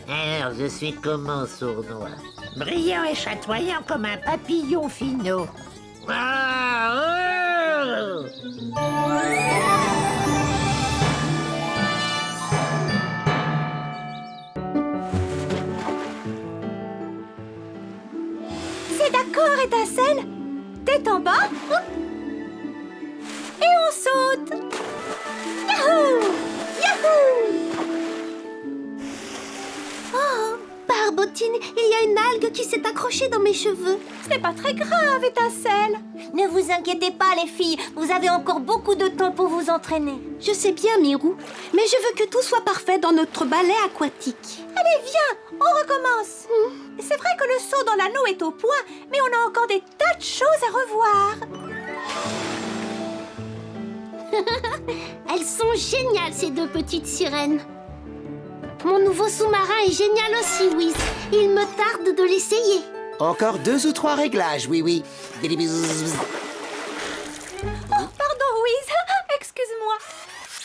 Alors, je suis comment, Sournois? Brillant et chatoyant comme un papillon finot. Ah, oh! C'est d'accord, Étincelle. Tête en bas. Et on saute. Yahoo! Yahoo! Oh, Barbotine, il y a une algue qui s'est accrochée dans mes cheveux. Ce n'est pas très grave, Étincelle. Ne vous inquiétez pas, les filles. Vous avez encore beaucoup de temps pour vous entraîner. Je sais bien, Mirou, mais je veux que tout soit parfait dans notre ballet aquatique. Allez, viens, on recommence. C'est vrai que le saut dans l'anneau est au point, mais on a encore des tas de choses à revoir. Elles sont géniales, ces deux petites sirènes. Mon nouveau sous-marin est génial aussi, Wiz. Il me tarde de l'essayer. Encore 2 ou 3 réglages, oui, oui. Bilibizz. Pardon, Wiz. Excuse-moi.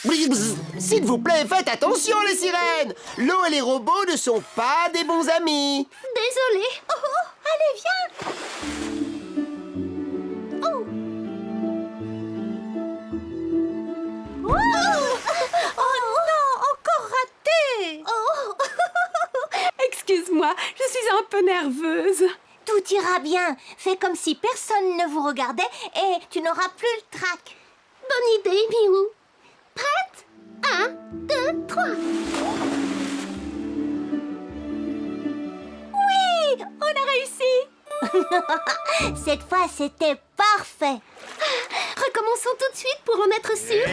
Bilibizz. S'il vous plaît, faites attention, les sirènes. L'eau et les robots ne sont pas des bons amis. Désolée. Allez, viens. Oh non, encore raté. Excuse-moi, je suis un peu nerveuse. Tout ira bien. Fais comme si personne ne vous regardait et tu n'auras plus le trac. Bonne idée, Miou. Prête? 1, 2, 3. Oui, on a réussi. Cette fois, c'était parfait. Recommençons tout de suite pour en être sûr.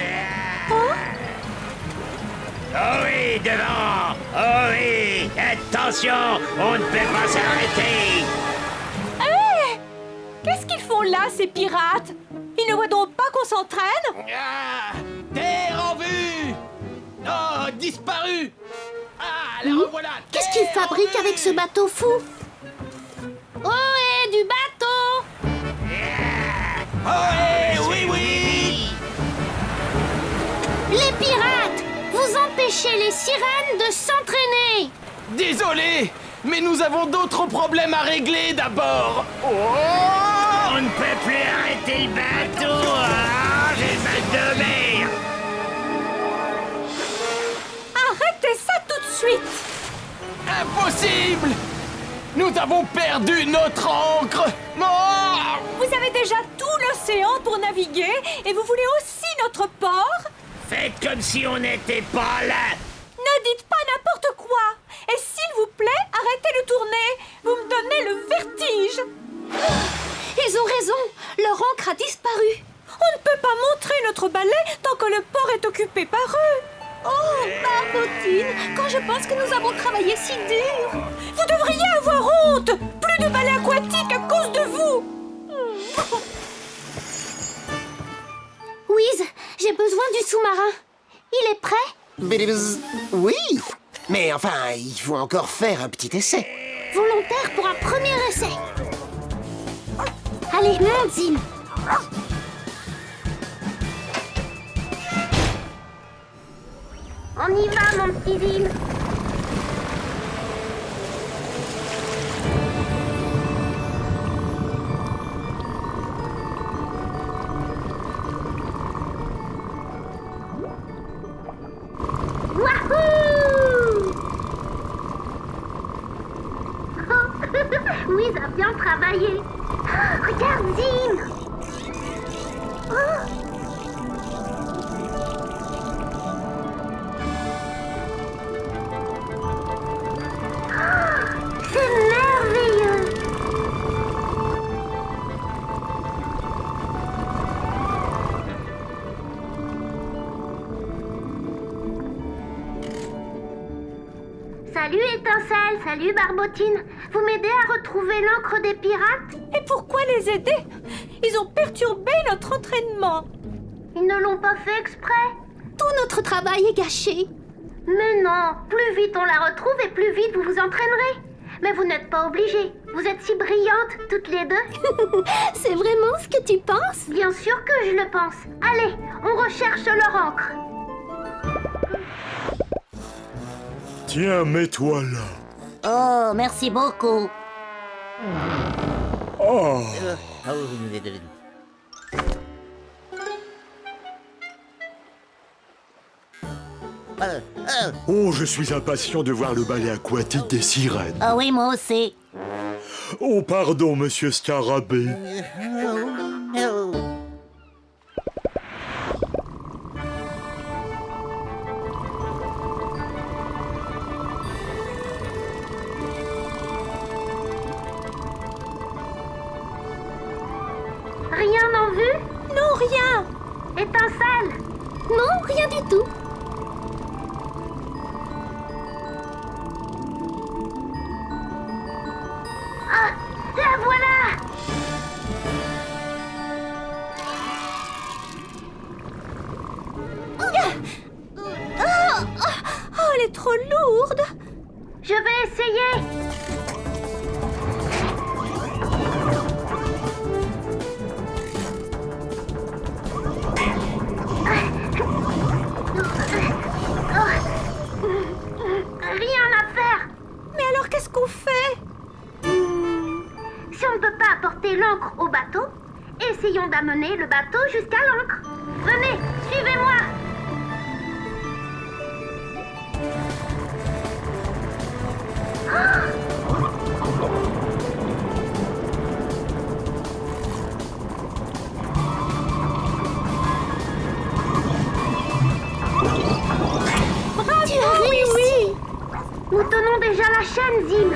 Oh oui, devant! Oh oui! Attention! On ne peut pas s'arrêter! Qu'est-ce qu'ils font là, ces pirates? Ils ne voient donc pas qu'on s'entraîne? Ah, terre en vue. Oh, disparu. Ah, la revoilà. Qu'est-ce qu'ils fabriquent avec ce bateau fou? Oh, et du bateau! Oh, eh, oui, oui. Les pirates! Vous empêchez les sirènes de s'entraîner! Désolé, mais nous avons d'autres problèmes à régler d'abord. Oh, On ne peut plus arrêter le bateau! Ah, j'ai mal de mer! Arrêtez ça tout de suite. impossible. Nous avons perdu notre ancre. Oh, Vous avez déjà tout l'océan pour naviguer et vous voulez aussi notre port? Faites comme si on n'était pas là! Ne dites pas n'importe quoi. Et s'il vous plaît, arrêtez de tourner. Vous me donnez le vertige. Ils ont raison, leur encre a disparu. On ne peut pas montrer notre balai tant que le port est occupé par eux. Oh, Barbotine, quand je pense que nous avons travaillé si dur. Vous devriez avoir honte. Plus de balai aquatique à cause de vous. Wiz, j'ai besoin du sous-marin. Il est prêt? Bilibizz. Oui, mais enfin, il faut encore faire un petit essai. Volontaire pour un premier essai. Allez, monte, Zim. On y va, mon petit Zim. Wahoo! Wiz a bien travaillé. Regarde, Zim. C'est merveilleux. Ça Salut Étincelle, salut Barbotine. Vous m'aidez à retrouver l'encre des pirates? Et pourquoi les aider? Ils ont perturbé notre entraînement. Ils ne l'ont pas fait exprès. Tout notre travail est gâché. Mais non, plus vite on la retrouve et plus vite vous vous entraînerez. Mais vous n'êtes pas obligés. Vous êtes si brillantes, toutes les deux. C'est vraiment ce que tu penses? Bien sûr que je le pense. Allez, on recherche leur encre. Tiens, mets-toi là. Oh, merci beaucoup. Oh. Oh, je suis impatient de voir le ballet aquatique des sirènes. Ah oui, moi aussi. Oh, pardon, monsieur Scarabée. Rien en vue? Non, rien. Étincelle? Non, rien du tout. Ah, la voilà! Oh, elle est trop lourde. Je vais essayer. Rien à faire. Mais alors, qu'est-ce qu'on fait? Si on ne peut pas apporter l'encre au bateau, essayons d'amener le bateau jusqu'à l'encre. Venez, suivez-moi. Tu as réussi. Nous tenons déjà la chaîne, Zim.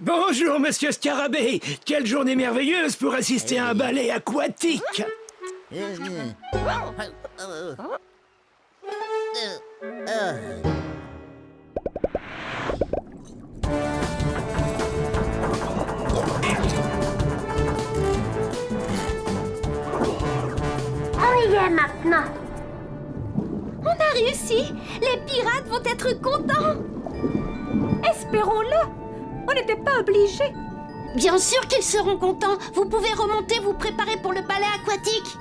Bonjour, monsieur Scarabée. Quelle journée merveilleuse pour assister à un ballet aquatique. On y est maintenant. On a réussi. Les pirates vont être contents. Espérons-le. On n'était pas obligés. Bien sûr qu'ils seront contents. Vous pouvez remonter, vous préparer pour le ballet aquatique.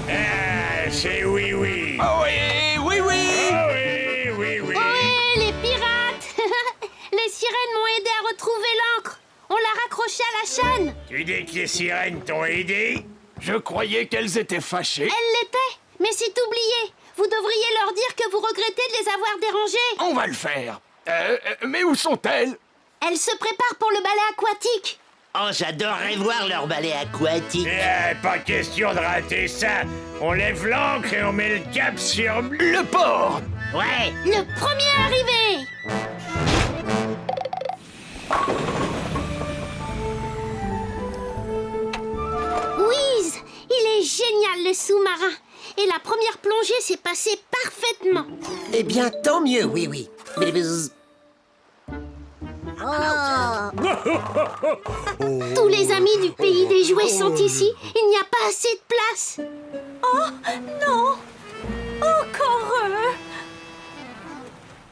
Ah, c'est oui. Oh oui, oui, oui. Ah oui. Ohé, les pirates. Les sirènes m'ont aidé à retrouver l'encre. On l'a raccrochée à la chaîne. Tu dis que les sirènes t'ont aidé? Je croyais qu'elles étaient fâchées. Elle l'était, mais c'est oublié. Vous devriez leur dire que vous regrettez de les avoir dérangées. On va le faire. Mais où sont-elles? Elles se préparent pour le ballet aquatique. Oh, j'adorerais voir leur ballet aquatique. Pas question de rater ça. On lève l'ancre et on met le cap sur Le port. Ouais. Le premier arrivé. Whiz, il est génial le sous-marin. Et la première plongée s'est passée parfaitement. Eh bien, tant mieux, oui. Tous les amis du pays des jouets sont ici. Il n'y a pas assez de place. Oh, non. Encore eux.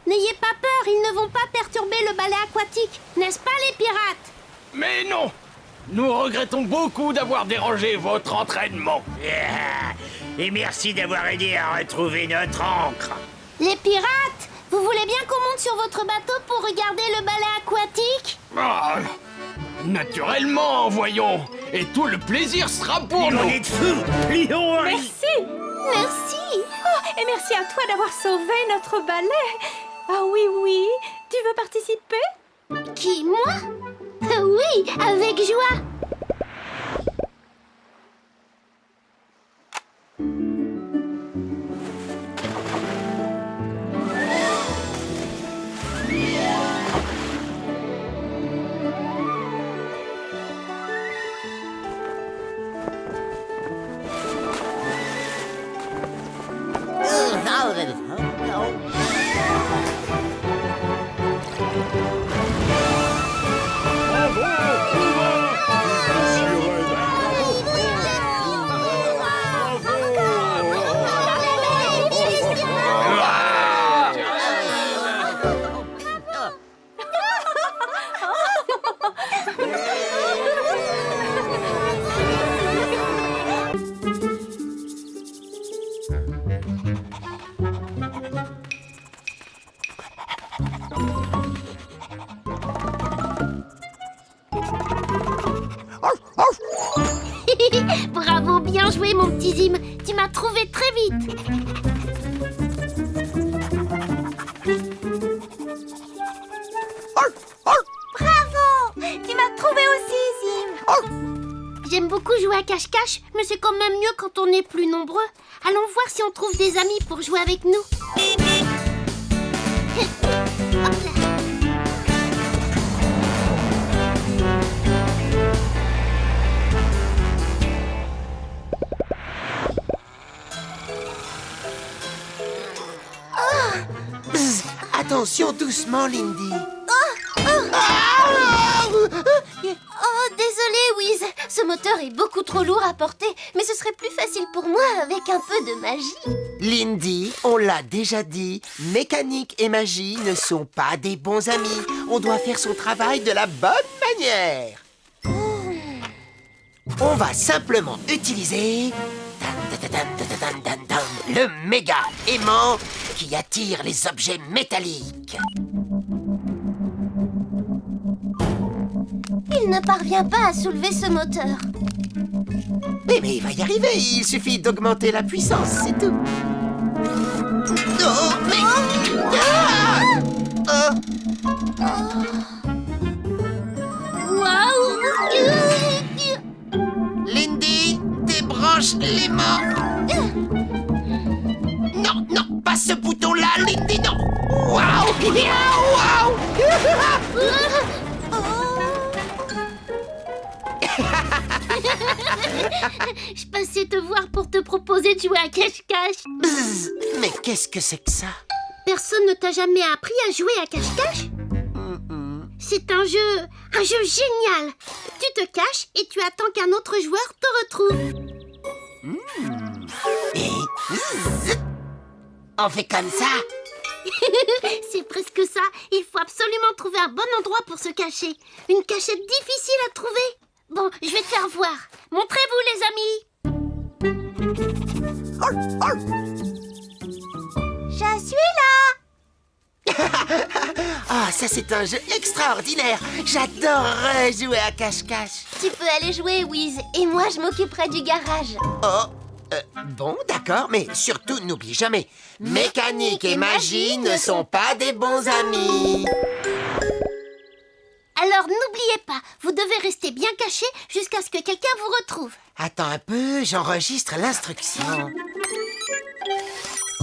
N'ayez pas peur, ils ne vont pas perturber le ballet aquatique. N'est-ce pas les pirates? Mais non. Nous regrettons beaucoup d'avoir dérangé votre entraînement. Et merci d'avoir aidé à retrouver notre encre. Les pirates, vous voulez bien qu'on monte sur votre bateau pour regarder le ballet aquatique? Ah, naturellement, voyons. Et tout le plaisir sera pour nous. On est de fou. Plions. Merci. Merci. Oh, et merci à toi d'avoir sauvé notre ballet. Ah oui. Tu veux participer? Qui, moi? Oui, avec joie. mon petit Zim. Tu m'as trouvé très vite. Bravo! Tu m'as trouvé aussi, Zim. J'aime beaucoup jouer à cache-cache, mais c'est quand même mieux quand on est plus nombreux. Allons voir si on trouve des amis pour jouer avec nous. Hop là. Bzz, attention, doucement, Lindy. Oh, désolé, Wiz. Ce moteur est beaucoup trop lourd à porter, mais ce serait plus facile pour moi avec un peu de magie. Lindy, on l'a déjà dit, mécanique et magie ne sont pas des bons amis. On doit faire son travail de la bonne manière. On va simplement utiliser le méga aimant qui attire les objets métalliques. Il ne parvient pas à soulever ce moteur. Mais il va y arriver, il suffit d'augmenter la puissance, c'est tout. Oh, mais... Ah Waouh! Lindy, débranche l'aimant. Non, non, pas ce bouton-là, Lindy, non. Waouh! Waouh! Je passais te voir pour te proposer de jouer à cache-cache. Bzz, mais qu'est-ce que c'est que ça? Personne ne t'a jamais appris à jouer à cache-cache? C'est un jeu génial. Tu te caches et tu attends qu'un autre joueur te retrouve. Et... Bzz, on fait comme ça? C'est presque ça. Il faut absolument trouver un bon endroit pour se cacher. Une cachette difficile à trouver. Bon, je vais te faire voir. Montrez-vous, les amis. Je suis là. Ah, ça c'est un jeu extraordinaire. J'adorerais jouer à cache-cache. Tu peux aller jouer, Wiz. Et moi, je m'occuperai du garage. Oh, bon, d'accord, mais surtout n'oublie jamais, mécanique et magie ne sont pas des bons amis. Alors, n'oubliez pas, vous devez rester bien caché jusqu'à ce que quelqu'un vous retrouve. Attends un peu, j'enregistre l'instruction.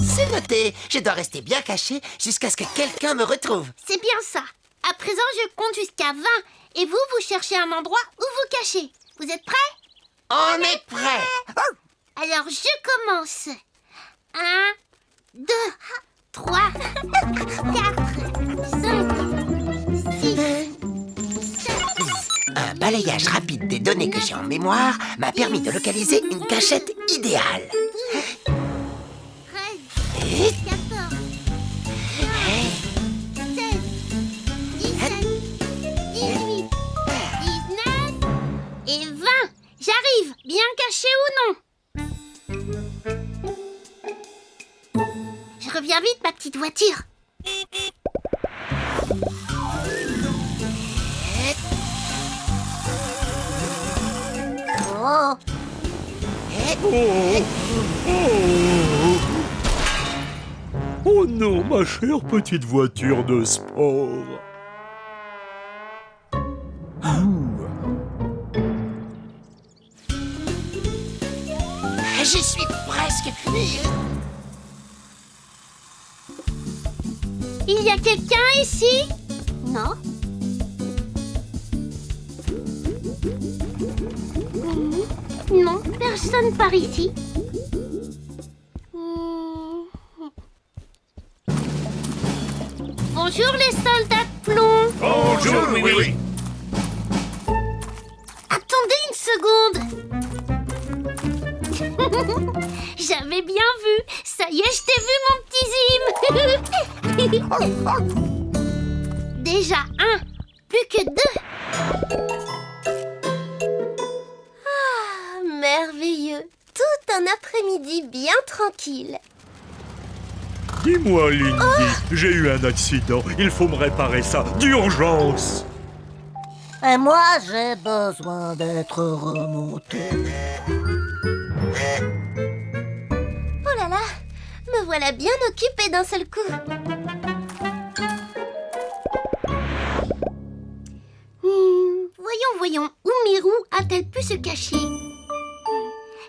C'est noté, je dois rester bien caché jusqu'à ce que quelqu'un me retrouve. C'est bien ça. À présent, je compte jusqu'à 20. Et vous, vous cherchez un endroit où vous cachez. Vous êtes prêts? On est prêt. Alors, je commence. 1, 2, 3, 4, 5, 6, 7. Un balayage rapide des données que j'ai en mémoire m'a permis de localiser une cachette idéale. 13, 14, 16, 17, 18, 19 et 20. J'arrive, bien caché ou non? Je reviens vite, ma petite voiture. Oh. Oh non, ma chère petite voiture de sport. J'y suis presque. Il y a quelqu'un ici? Non? Non, personne par ici. Bonjour les soldats de plomb. Bonjour, oui. Attendez une seconde. J'avais bien vu. Ça y est, je t'ai vu, mon petit Zim. Déjà un, plus que 2. Ah, merveilleux. Tout un après-midi bien tranquille. Dis-moi, Lindy, j'ai eu un accident. Il faut me réparer ça d'urgence. Et moi, j'ai besoin d'être remonté. voilà bien occupé d'un seul coup. Voyons, où Mirou a-t-elle pu se cacher?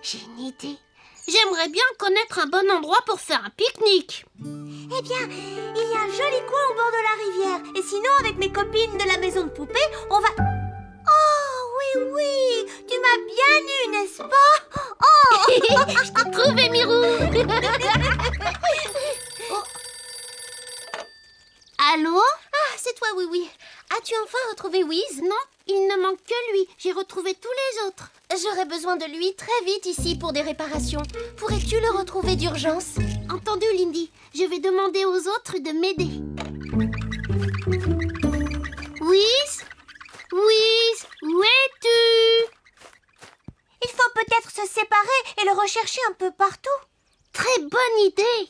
J'ai une idée. J'aimerais bien connaître un bon endroit pour faire un pique-nique. Eh bien, il y a un joli coin au bord de la rivière. Et sinon, avec mes copines de la maison de poupée, on va... Oh, oui, tu m'as bien eu, n'est-ce pas? Oh Je t'ai trouvé, Mirou. Allô? Ah, c'est toi, oui. As-tu enfin retrouvé Wiz? Non, il ne manque que lui. J'ai retrouvé tous les autres. J'aurais besoin de lui très vite ici pour des réparations. Pourrais-tu le retrouver d'urgence? Entendu, Lindy. Je vais demander aux autres de m'aider. Wiz? Wiz, où es-tu? Il faut peut-être se séparer et le rechercher un peu partout. Très bonne idée.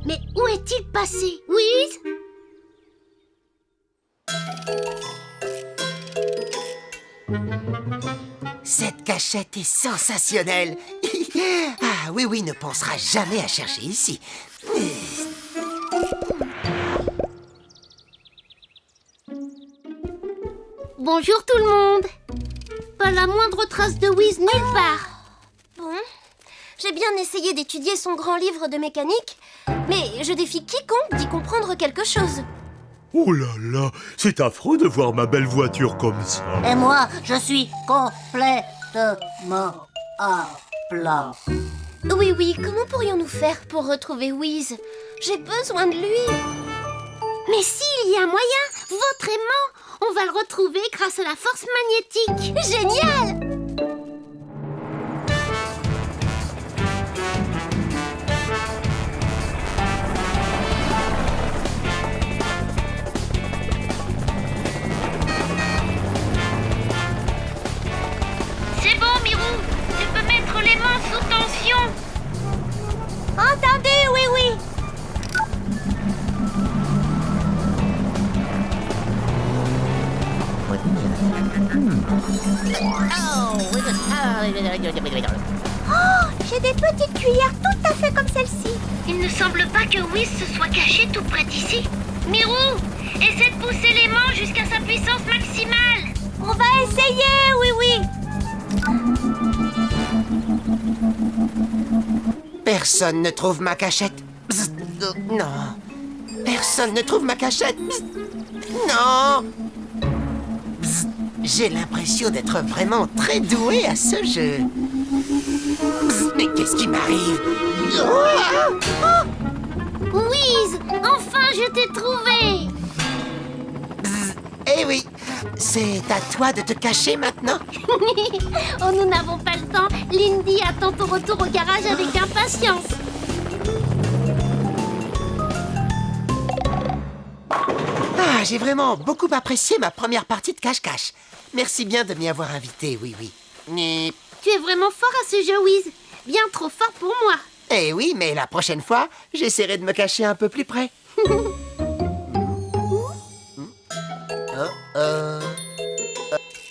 Mais où est-il passé? Wiz? Cette cachette est sensationnelle. Ah, oui, ne pensera jamais à chercher ici. Bonjour tout le monde. Pas la moindre trace de Wiz nulle part. Bon, j'ai bien essayé d'étudier son grand livre de mécanique, mais je défie quiconque d'y comprendre quelque chose. Oh là là, c'est affreux de voir ma belle voiture comme ça. Et moi, je suis complètement à plat. Oui, comment pourrions-nous faire pour retrouver Wiz? J'ai besoin de lui. Mais s'il y a moyen, votre aimant, on va le retrouver grâce à la force magnétique. Génial! C'est bon, Mirou. Tu peux mettre l'aimant sous tension. Entendu, oui. Oh, j'ai des petites cuillères tout à fait comme celle-ci. Il ne semble pas que Wiz se soit caché tout près d'ici. Mirou, essaie de pousser l'aimant jusqu'à sa puissance maximale. On va essayer, oui. Personne ne trouve ma cachette. Bzz, non. Personne ne trouve ma cachette. Bzz, non. Bzz, j'ai l'impression d'être vraiment très doué à ce jeu. Bzz, mais qu'est-ce qui m'arrive? Wiz, enfin je t'ai trouvé. Bzz, eh oui, c'est à toi de te cacher maintenant. Oh, nous n'avons pas le temps. Lindy attend ton retour au garage avec impatience. Ah, j'ai vraiment beaucoup apprécié ma première partie de cache-cache. Merci bien de m'y avoir invité, oui. Mais... Tu es vraiment fort à ce jeu, Wiz. Bien trop fort pour moi. Eh oui, mais la prochaine fois, j'essaierai de me cacher un peu plus près.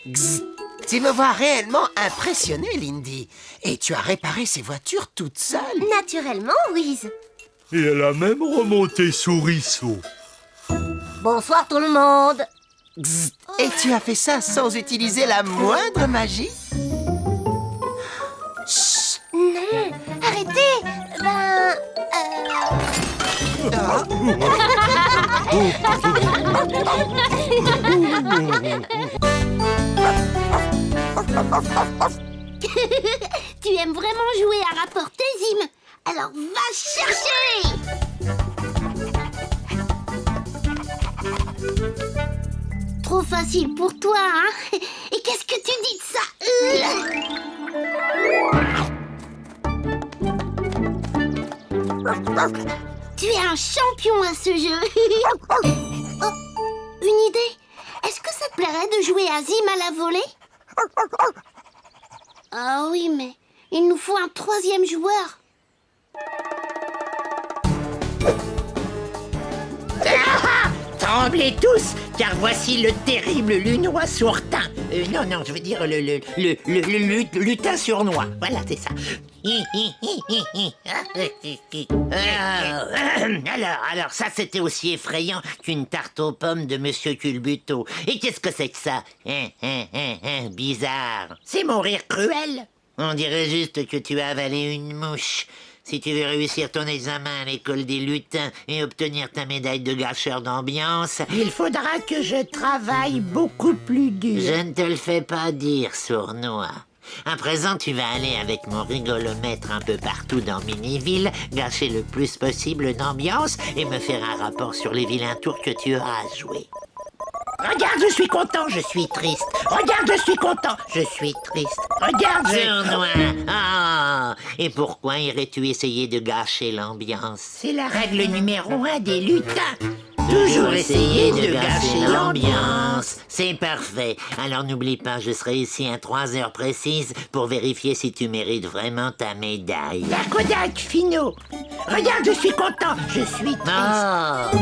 Gzz. Tu me vois réellement impressionné, Lindy. Et tu as réparé ces voitures toute seule. Naturellement, Wiz. Et elle a même remonté Souriceau. Bonsoir tout le monde. Gzz. Et tu as fait ça sans utiliser la moindre magie? Chut. Non, arrêtez. Tu aimes vraiment jouer à rapporter, Zim. Alors va chercher. Trop facile pour toi, hein? Et qu'est-ce que tu dis de ça? Tu es un champion à ce jeu. Oh, une idée. Est-ce que ça te plairait de jouer à Zim à la volée? Ah oui, mais il nous faut un troisième joueur. Tremblez tous, car voici le terrible lunois sourtin. Non, je veux dire le lutin sournois. Voilà, c'est ça. Alors, ça, c'était aussi effrayant qu'une tarte aux pommes de Monsieur Culbuto. Et qu'est-ce que c'est que ça? Bizarre. C'est mon rire cruel. On dirait juste que tu as avalé une mouche. Si tu veux réussir ton examen à l'école des lutins et obtenir ta médaille de gâcheur d'ambiance, il faudra que je travaille beaucoup plus dur. Je ne te le fais pas dire, sournois. À présent, tu vas aller avec mon rigolomètre un peu partout dans Miniville, gâcher le plus possible d'ambiance et me faire un rapport sur les vilains tours que tu auras joués. Regarde, je suis content, je suis triste. Regarde, je suis content, je suis triste. Regarde, sournois. Ah, et pourquoi irais-tu essayer de gâcher l'ambiance? C'est la règle numéro 1 des lutins. Toujours essayer de gâcher l'ambiance. C'est parfait. Alors n'oublie pas, je serai ici à 3 heures précises pour vérifier si tu mérites vraiment ta médaille. La Kodak, Finot. Regarde, je suis content, je suis triste. Oh.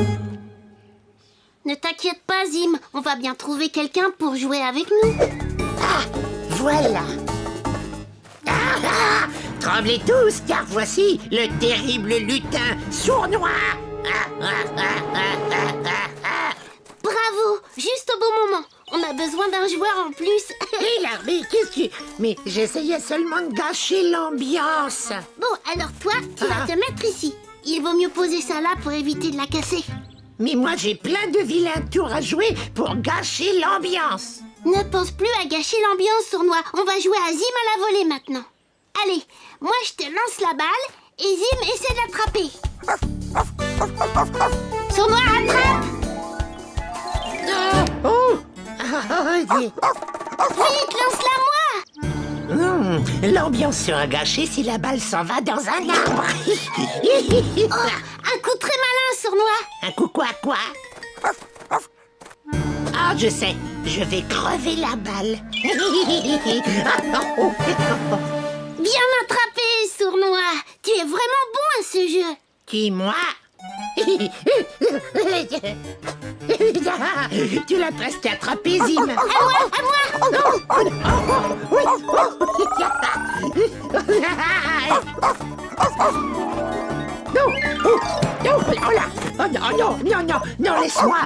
Ne t'inquiète pas, Zim. On va bien trouver quelqu'un pour jouer avec nous. Ah, voilà. Tremblez tous, car voici le terrible lutin sournois. Bravo, juste au bon moment. On a besoin d'un joueur en plus. Hé là, mais qu'est-ce que... Mais j'essayais seulement de gâcher l'ambiance. Bon, alors toi, tu vas te mettre ici. Il vaut mieux poser ça là pour éviter de la casser. Mais moi, j'ai plein de vilains tours à jouer pour gâcher l'ambiance. Ne pense plus à gâcher l'ambiance, sournois. On va jouer à Zim à la volée maintenant. Allez, moi je te lance la balle et Zim essaie de l'attraper. Sournois, attrape! Vite, lance-la-moi! L'ambiance sera gâchée si la balle s'en va dans un arbre. Un coup très malin, sournois. Un coup quoi? Ah, je sais, je vais crever la balle. Bien attrapé, sournois. Tu es vraiment bon à ce jeu. Qui, moi? Tu l'as presque attrapé, Zim. À moi. Non, laisse-moi.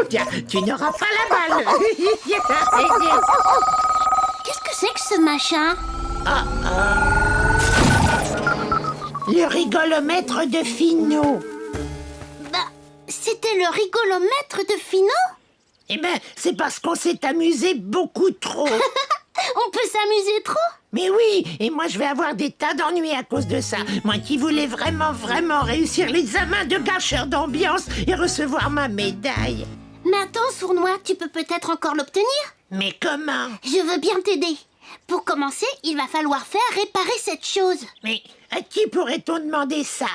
Tiens, tu n'auras pas la balle. Qu'est-ce que c'est que ce machin? Le rigolomètre de Finot. Bah, c'était le rigolomètre de Finot? Eh ben, c'est parce qu'on s'est amusé beaucoup trop. On peut s'amuser trop? Mais oui, et moi je vais avoir des tas d'ennuis à cause de ça. Moi qui voulais vraiment réussir l'examen de gâcheur d'ambiance et recevoir ma médaille. Mais attends, sournois, tu peux peut-être encore l'obtenir? Mais comment? Je veux bien t'aider. Pour commencer, il va falloir faire réparer cette chose. Mais à qui pourrait-on demander ça?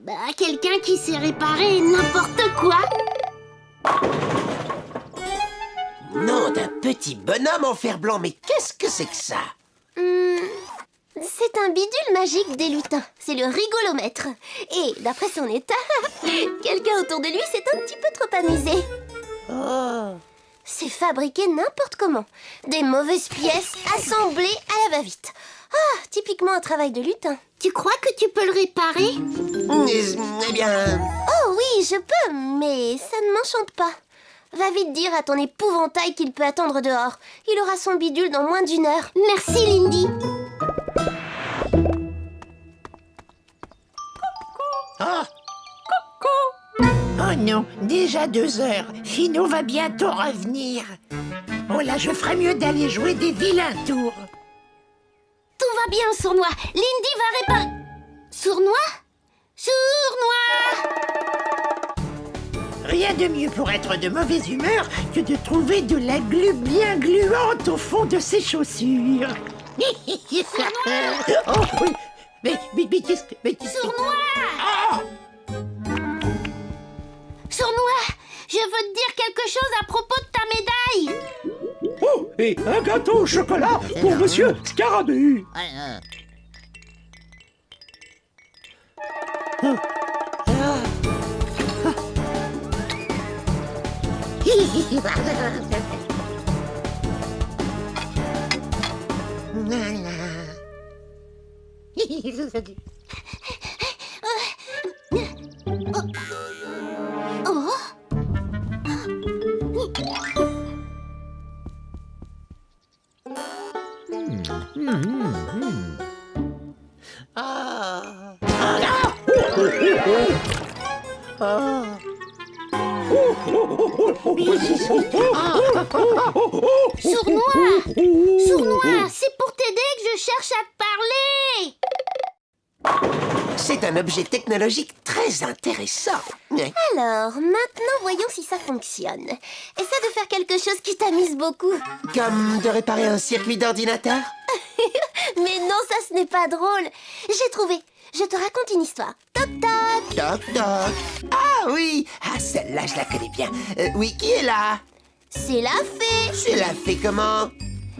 Bah, quelqu'un qui sait réparer n'importe quoi. Non, d'un petit bonhomme en fer blanc, mais qu'est-ce que c'est que ça? C'est un bidule magique des lutins. C'est le rigolomètre. Et d'après son état, quelqu'un autour de lui s'est un petit peu trop amusé. Oh. C'est fabriqué n'importe comment. Des mauvaises pièces assemblées à la va-vite. Ah, typiquement un travail de lutin. Tu crois que tu peux le réparer? Eh bien... Oh oui, je peux, mais ça ne m'enchante pas. Va vite dire à ton épouvantail qu'il peut attendre dehors. Il aura son bidule dans moins d'1 heure. Merci, Lindy. Oh non, déjà 2 heures. Finot va bientôt revenir. Oh là, je ferais mieux d'aller jouer des vilains tours. Tout va bien, sournois. Lindy va réparer... Sournois? Sournois! Rien de mieux pour être de mauvaise humeur que de trouver de la glu bien gluante au fond de ses chaussures. Oh oui. Sournois! Sournois, je veux te dire quelque chose à propos de ta médaille. Oh, et un gâteau au chocolat pour Monsieur Scarabée. Sournois! Sournois, c'est pour t'aider que je cherche à te parler. C'est un objet technologique très intéressant. Alors, maintenant, voyons si ça fonctionne. Essaie de faire quelque chose qui t'amuse beaucoup. Comme de réparer un circuit d'ordinateur? Mais non, ça, ce n'est pas drôle. J'ai trouvé. Je te raconte une histoire. Toc toc. Toc toc. Ah oui, ah celle-là je la connais bien. Oui, qui est là? C'est la fée. C'est la fée comment?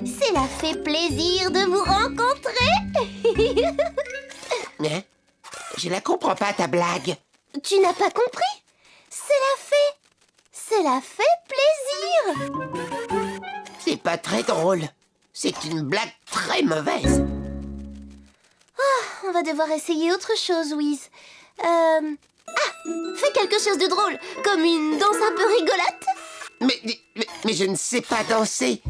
C'est la fée plaisir de vous rencontrer. Hein? Je la comprends pas ta blague. Tu n'as pas compris? C'est la fée. C'est la fée plaisir. C'est pas très drôle. C'est une blague très mauvaise. On va devoir essayer autre chose, Wiz. Fais quelque chose de drôle, comme une danse un peu rigolote. Mais je ne sais pas danser.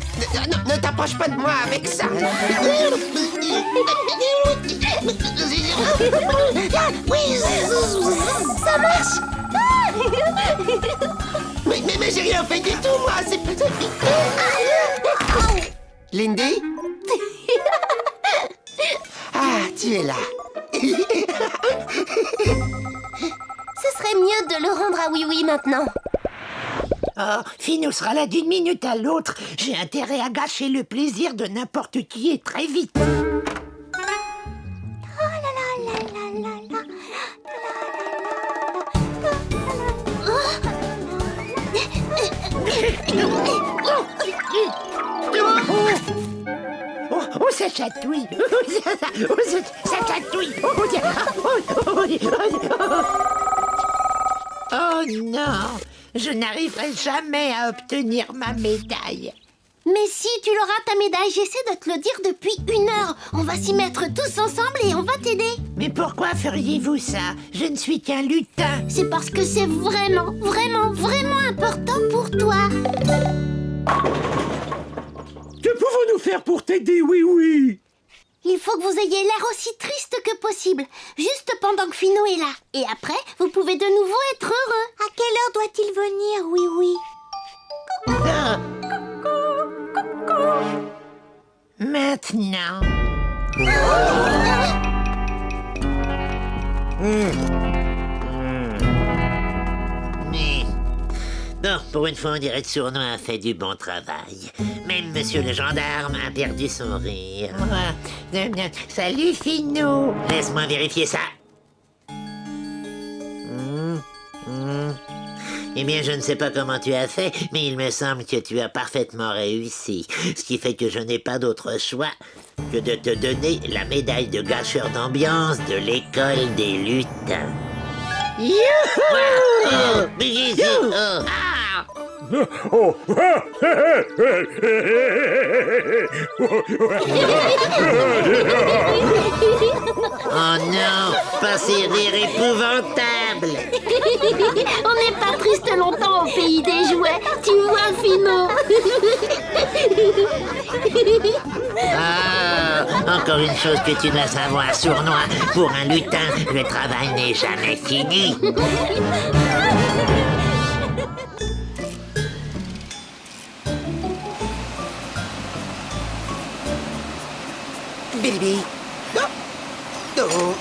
Ne t'approche pas de moi avec ça. Ça marche. Mais j'ai rien fait du tout, moi. C'est Lindy? Ah, tu es là. Ce serait mieux de le rendre à Oui Oui maintenant. Oh, Finou sera là d'une minute à l'autre. J'ai intérêt à gâcher le plaisir de n'importe qui et très vite. Oh, ça chatouille. Ça chatouille. Oh non, je n'arriverai jamais à obtenir ma médaille. Mais si, tu l'auras ta médaille, j'essaie de te le dire depuis 1 heure. On va s'y mettre tous ensemble et on va t'aider. Mais pourquoi feriez-vous ça? Je ne suis qu'un lutin. C'est parce que c'est vraiment, vraiment, vraiment important pour toi. Que pouvons-nous faire pour t'aider, oui, oui? Il faut que vous ayez l'air aussi triste que possible, juste pendant que Finou est là. Et après, vous pouvez de nouveau être heureux. À quelle heure doit-il venir, Oui Oui? Ah. Maintenant. Mais... Bon, pour une fois, on dirait que Sournois a fait du bon travail. Même monsieur le gendarme a perdu son rire. Salut, Finou. Laisse-moi vérifier ça. Eh bien, je ne sais pas comment tu as fait, mais il me semble que tu as parfaitement réussi. Ce qui fait que je n'ai pas d'autre choix que de te donner la médaille de gâcheur d'ambiance de l'école des lutins. Youhou! Oh. Oh non, pas ces rires épouvantables. On n'est pas triste longtemps au pays des jouets, tu vois, Finou. Ah, encore une chose que tu dois savoir, Sournois. Pour un lutin, le travail n'est jamais fini. Billy. Non. Non.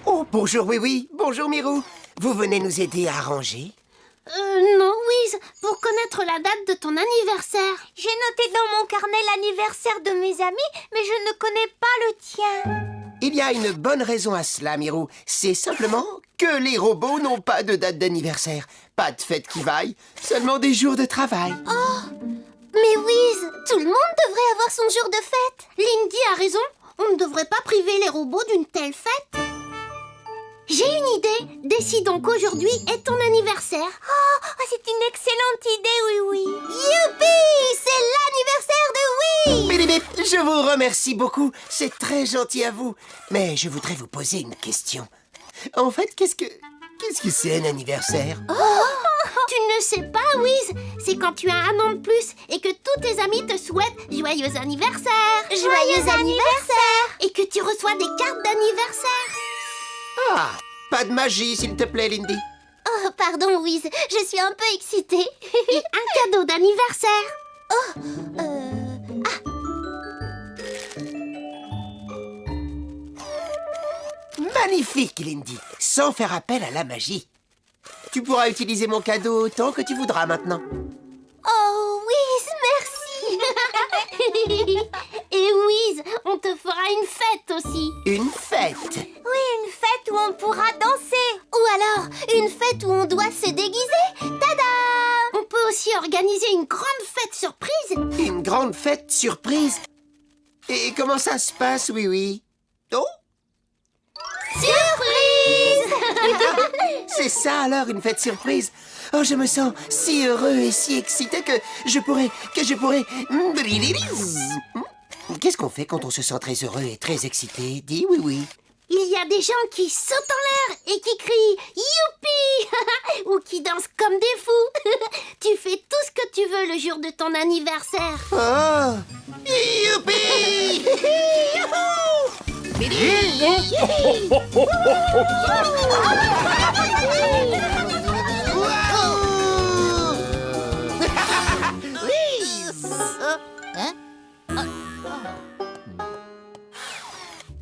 Oh, bonjour, oui. Bonjour, Mirou. Vous venez nous aider à ranger? Non, Wiz, pour connaître la date de ton anniversaire. J'ai noté dans mon carnet l'anniversaire de mes amis, mais je ne connais pas le tien. Il y a une bonne raison à cela, Mirou. C'est simplement que les robots n'ont pas de date d'anniversaire. Pas de fête qui vaille, seulement des jours de travail. Mais Wiz, tout le monde devrait avoir son jour de fête. Lindy a raison, on ne devrait pas priver les robots d'une telle fête. J'ai une idée. Décidons qu'aujourd'hui est ton anniversaire. C'est une excellente idée, oui. Youpi! C'est l'anniversaire de Wiz! Bip, bip, bip, je vous remercie beaucoup. C'est très gentil à vous. Mais je voudrais vous poser une question. En fait, qu'est-ce que c'est un anniversaire? Tu ne sais pas, Wiz. C'est quand tu as un an de plus et que tous tes amis te souhaitent joyeux anniversaire. Joyeux anniversaire! Et que tu reçois des cartes d'anniversaire. Ah, pas de magie, s'il te plaît, Lindy. Oh, pardon, Wiz. Je suis un peu excitée. Et un cadeau d'anniversaire. Magnifique, Lindy. Sans faire appel à la magie. Tu pourras utiliser mon cadeau autant que tu voudras maintenant. Oh, Wiz, merci. Et Wiz, on te fera une fête aussi. Une fête. Oui, une fête où on pourra danser. Ou alors, une fête où on doit se déguiser. Tada! On peut aussi organiser une grande fête surprise. Une grande fête surprise. Et comment ça se passe, oui? Oh, Surprise! c'est ça alors, une fête surprise. Oh, je me sens si heureux et si excité que je pourrais... Qu'est-ce qu'on fait quand on se sent très heureux et très excité? Dis oui. Il y a des gens qui sautent en l'air et qui crient « Youpi !» ou qui dansent comme des fous. Tu fais tout ce que tu veux le jour de ton anniversaire. Oh, youpi!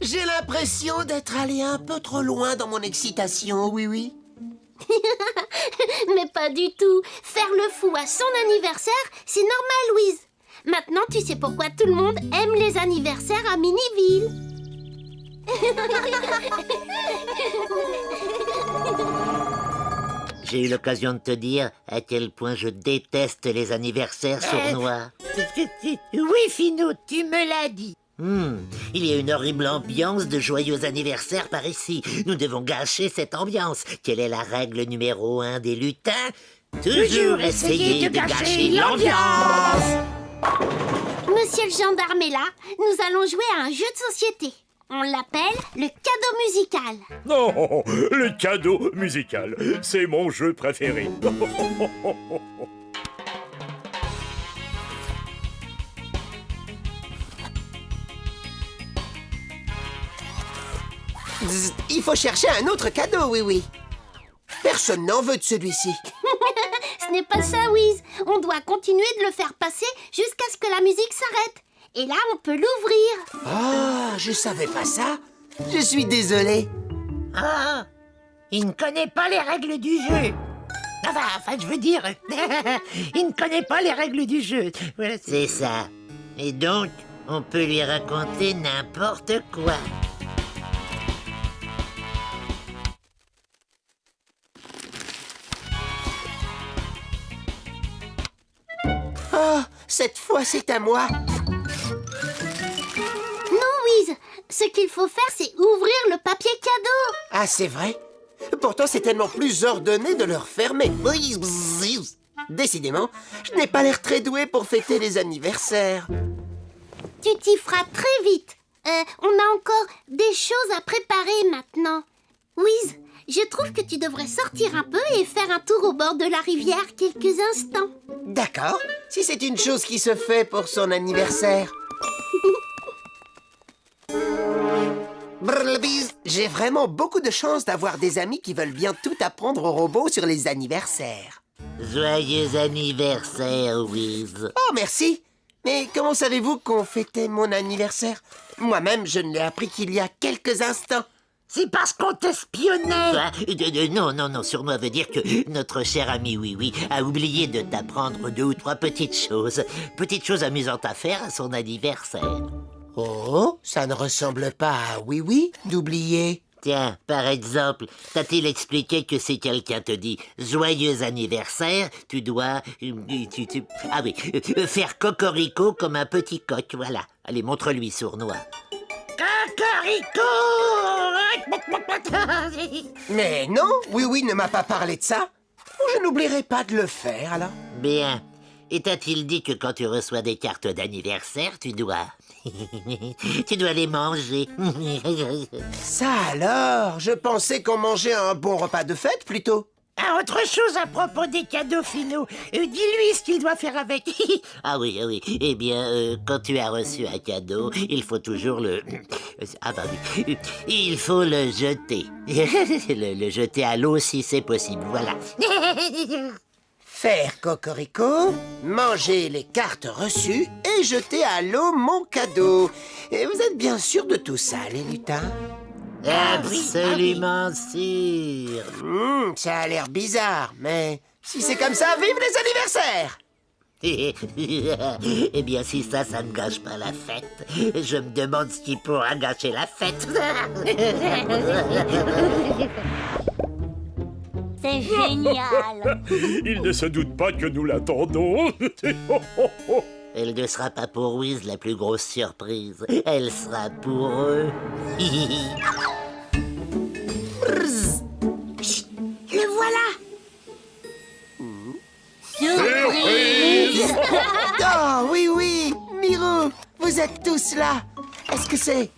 J'ai l'impression d'être allé un peu trop loin dans mon excitation, oui. Mais pas du tout. Faire le fou à son anniversaire, c'est normal, Louise. Maintenant, tu sais pourquoi tout le monde aime les anniversaires à Miniville. J'ai eu l'occasion de te dire à quel point je déteste les anniversaires sournois. Oui, Finot, tu me l'as dit. Il y a une horrible ambiance de joyeux anniversaire par ici. Nous devons gâcher cette ambiance. Quelle est la règle numéro 1 des lutins? Toujours essayer de gâcher l'ambiance. Monsieur le gendarme est là. Nous allons jouer à un jeu de société. On l'appelle le cadeau musical. Non, le cadeau musical, c'est mon jeu préféré. Zzz, il faut chercher un autre cadeau, oui. Personne n'en veut de celui-ci. Ce n'est pas ça, Wiz. On doit continuer de le faire passer jusqu'à ce que la musique s'arrête. Et là, on peut l'ouvrir. Ah, je savais pas ça. Je suis désolé. Ah, il ne connaît pas les règles du jeu. Enfin, je veux dire, il ne connaît pas les règles du jeu. Voilà, c'est ça. Et donc, on peut lui raconter n'importe quoi. Oh, cette fois, c'est à moi. Non, Wiz. Ce qu'il faut faire, c'est ouvrir le papier cadeau. Ah, c'est vrai? Pourtant, c'est tellement plus ordonné de le refermer. Décidément, je n'ai pas l'air très doué pour fêter les anniversaires. Tu t'y feras très vite. On a encore des choses à préparer maintenant. Wiz, je trouve que tu devrais sortir un peu et faire un tour au bord de la rivière quelques instants. D'accord, si c'est une chose qui se fait pour son anniversaire. Brrlbise, j'ai vraiment beaucoup de chance d'avoir des amis qui veulent bien tout apprendre aux robots sur les anniversaires. Joyeux anniversaire, Wiz. Oh, merci. Mais comment savez-vous qu'on fêtait mon anniversaire? Moi-même, je ne l'ai appris qu'il y a quelques instants. C'est parce qu'on t'espionnait. Non, Sournois veut dire que notre cher ami Oui a oublié de t'apprendre 2 ou 3 petites choses. Petites choses amusantes à faire à son anniversaire. Oh, ça ne ressemble pas à Oui d'oublier. Tiens, par exemple, t'a-t-il expliqué que si quelqu'un te dit « Joyeux anniversaire », tu dois... faire cocorico comme un petit coq, voilà. Allez, montre-lui, Sournois. Cocorico. Mais non, Oui ne m'a pas parlé de ça. Je n'oublierai pas de le faire, alors. Bien. Et t'a-t-il dit que quand tu reçois des cartes d'anniversaire, tu dois... tu dois les manger. Ça alors, je pensais qu'on mangeait un bon repas de fête, plutôt. Ah, autre chose à propos des cadeaux finaux. Dis-lui ce qu'il doit faire avec. Ah oui. Eh bien, quand tu as reçu un cadeau, il faut toujours le... Il faut le jeter. le jeter à l'eau si c'est possible, voilà. Faire cocorico, manger les cartes reçues et jeter à l'eau mon cadeau. Et vous êtes bien sûr de tout ça, les lutins? Absolument sûr. Ça a l'air bizarre, mais si c'est comme ça, vive les anniversaires! Eh bien, si ça ne gâche pas la fête, je me demande ce qui pourra gâcher la fête. C'est génial. Il ne se doute pas que nous l'attendons. Elle ne sera pas pour Wiz la plus grosse surprise. Elle sera pour eux. Le voilà. Surprise! Oh, oui, Miro, vous êtes tous là. Est-ce que c'est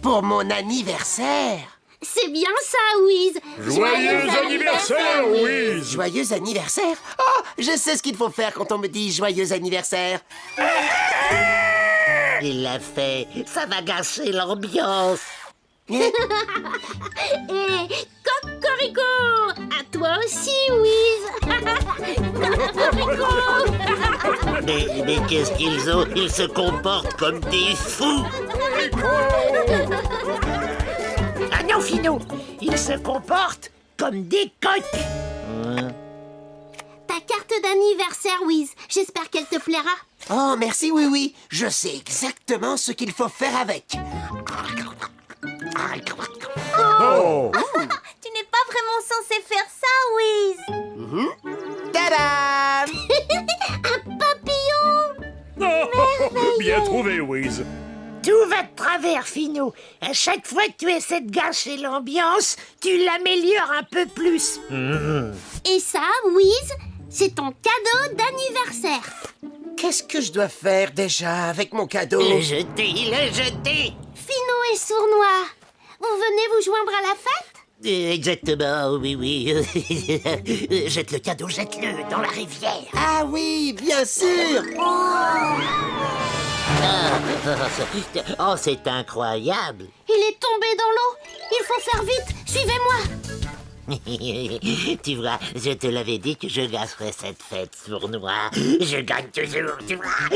pour mon anniversaire? C'est bien ça, Wiz. Joyeux anniversaire, Wiz. Joyeux anniversaire? Oh, je sais ce qu'il faut faire quand on me dit joyeux anniversaire. Il l'a fait. Ça va gâcher l'ambiance. Et cocorico. À toi aussi, Wiz. Cocorico. Mais qu'est-ce qu'ils ont? Ils se comportent comme des fous. Ah non, Finot, ils se comportent comme des coqs. Ta carte d'anniversaire, Wiz. J'espère qu'elle te plaira. Oh, merci, oui. Je sais exactement ce qu'il faut faire avec. Oh. Tu n'es pas vraiment censé faire ça, Wiz. Tadam! Papillon. Bien trouvé, Wiz. Tout va de travers, Finot. À chaque fois que tu essaies de gâcher l'ambiance, tu l'améliores un peu plus. Et ça, Wiz, c'est ton cadeau d'anniversaire. Qu'est-ce que je dois faire déjà avec mon cadeau? Le jeter. Finot et Sournois, vous venez vous joindre à la fête? Exactement, oui. Jette le cadeau, jette-le dans la rivière. Ah oui, bien sûr! Oh, c'est incroyable. Il est tombé dans l'eau. Il faut faire vite. Suivez-moi. Tu vois, je te l'avais dit que je gâcherais cette fête, Sournois. Je gagne toujours, tu vois.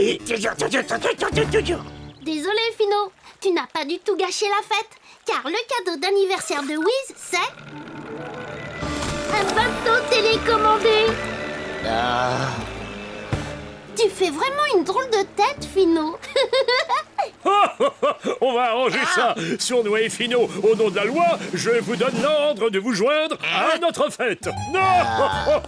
Toujours. Désolé, Finot. Tu n'as pas du tout gâché la fête. Car le cadeau d'anniversaire de Wiz, c'est... un bateau télécommandé. Ah. Tu fais vraiment une drôle de tête, Finot. On va arranger ça. Sournois et Finot, au nom de la loi, je vous donne l'ordre de vous joindre à notre fête. Non.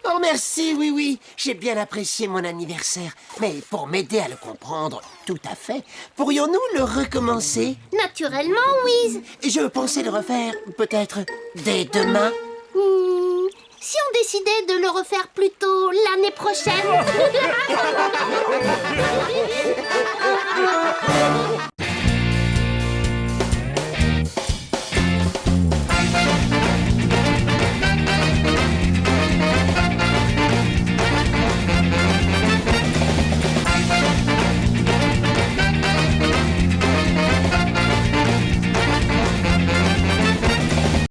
Oh, merci, oui. J'ai bien apprécié mon anniversaire. Mais pour m'aider à le comprendre tout à fait, pourrions-nous le recommencer? Naturellement, Wiz. Je pensais le refaire, peut-être, dès demain. Si on décidait de le refaire plus tôt l'année prochaine.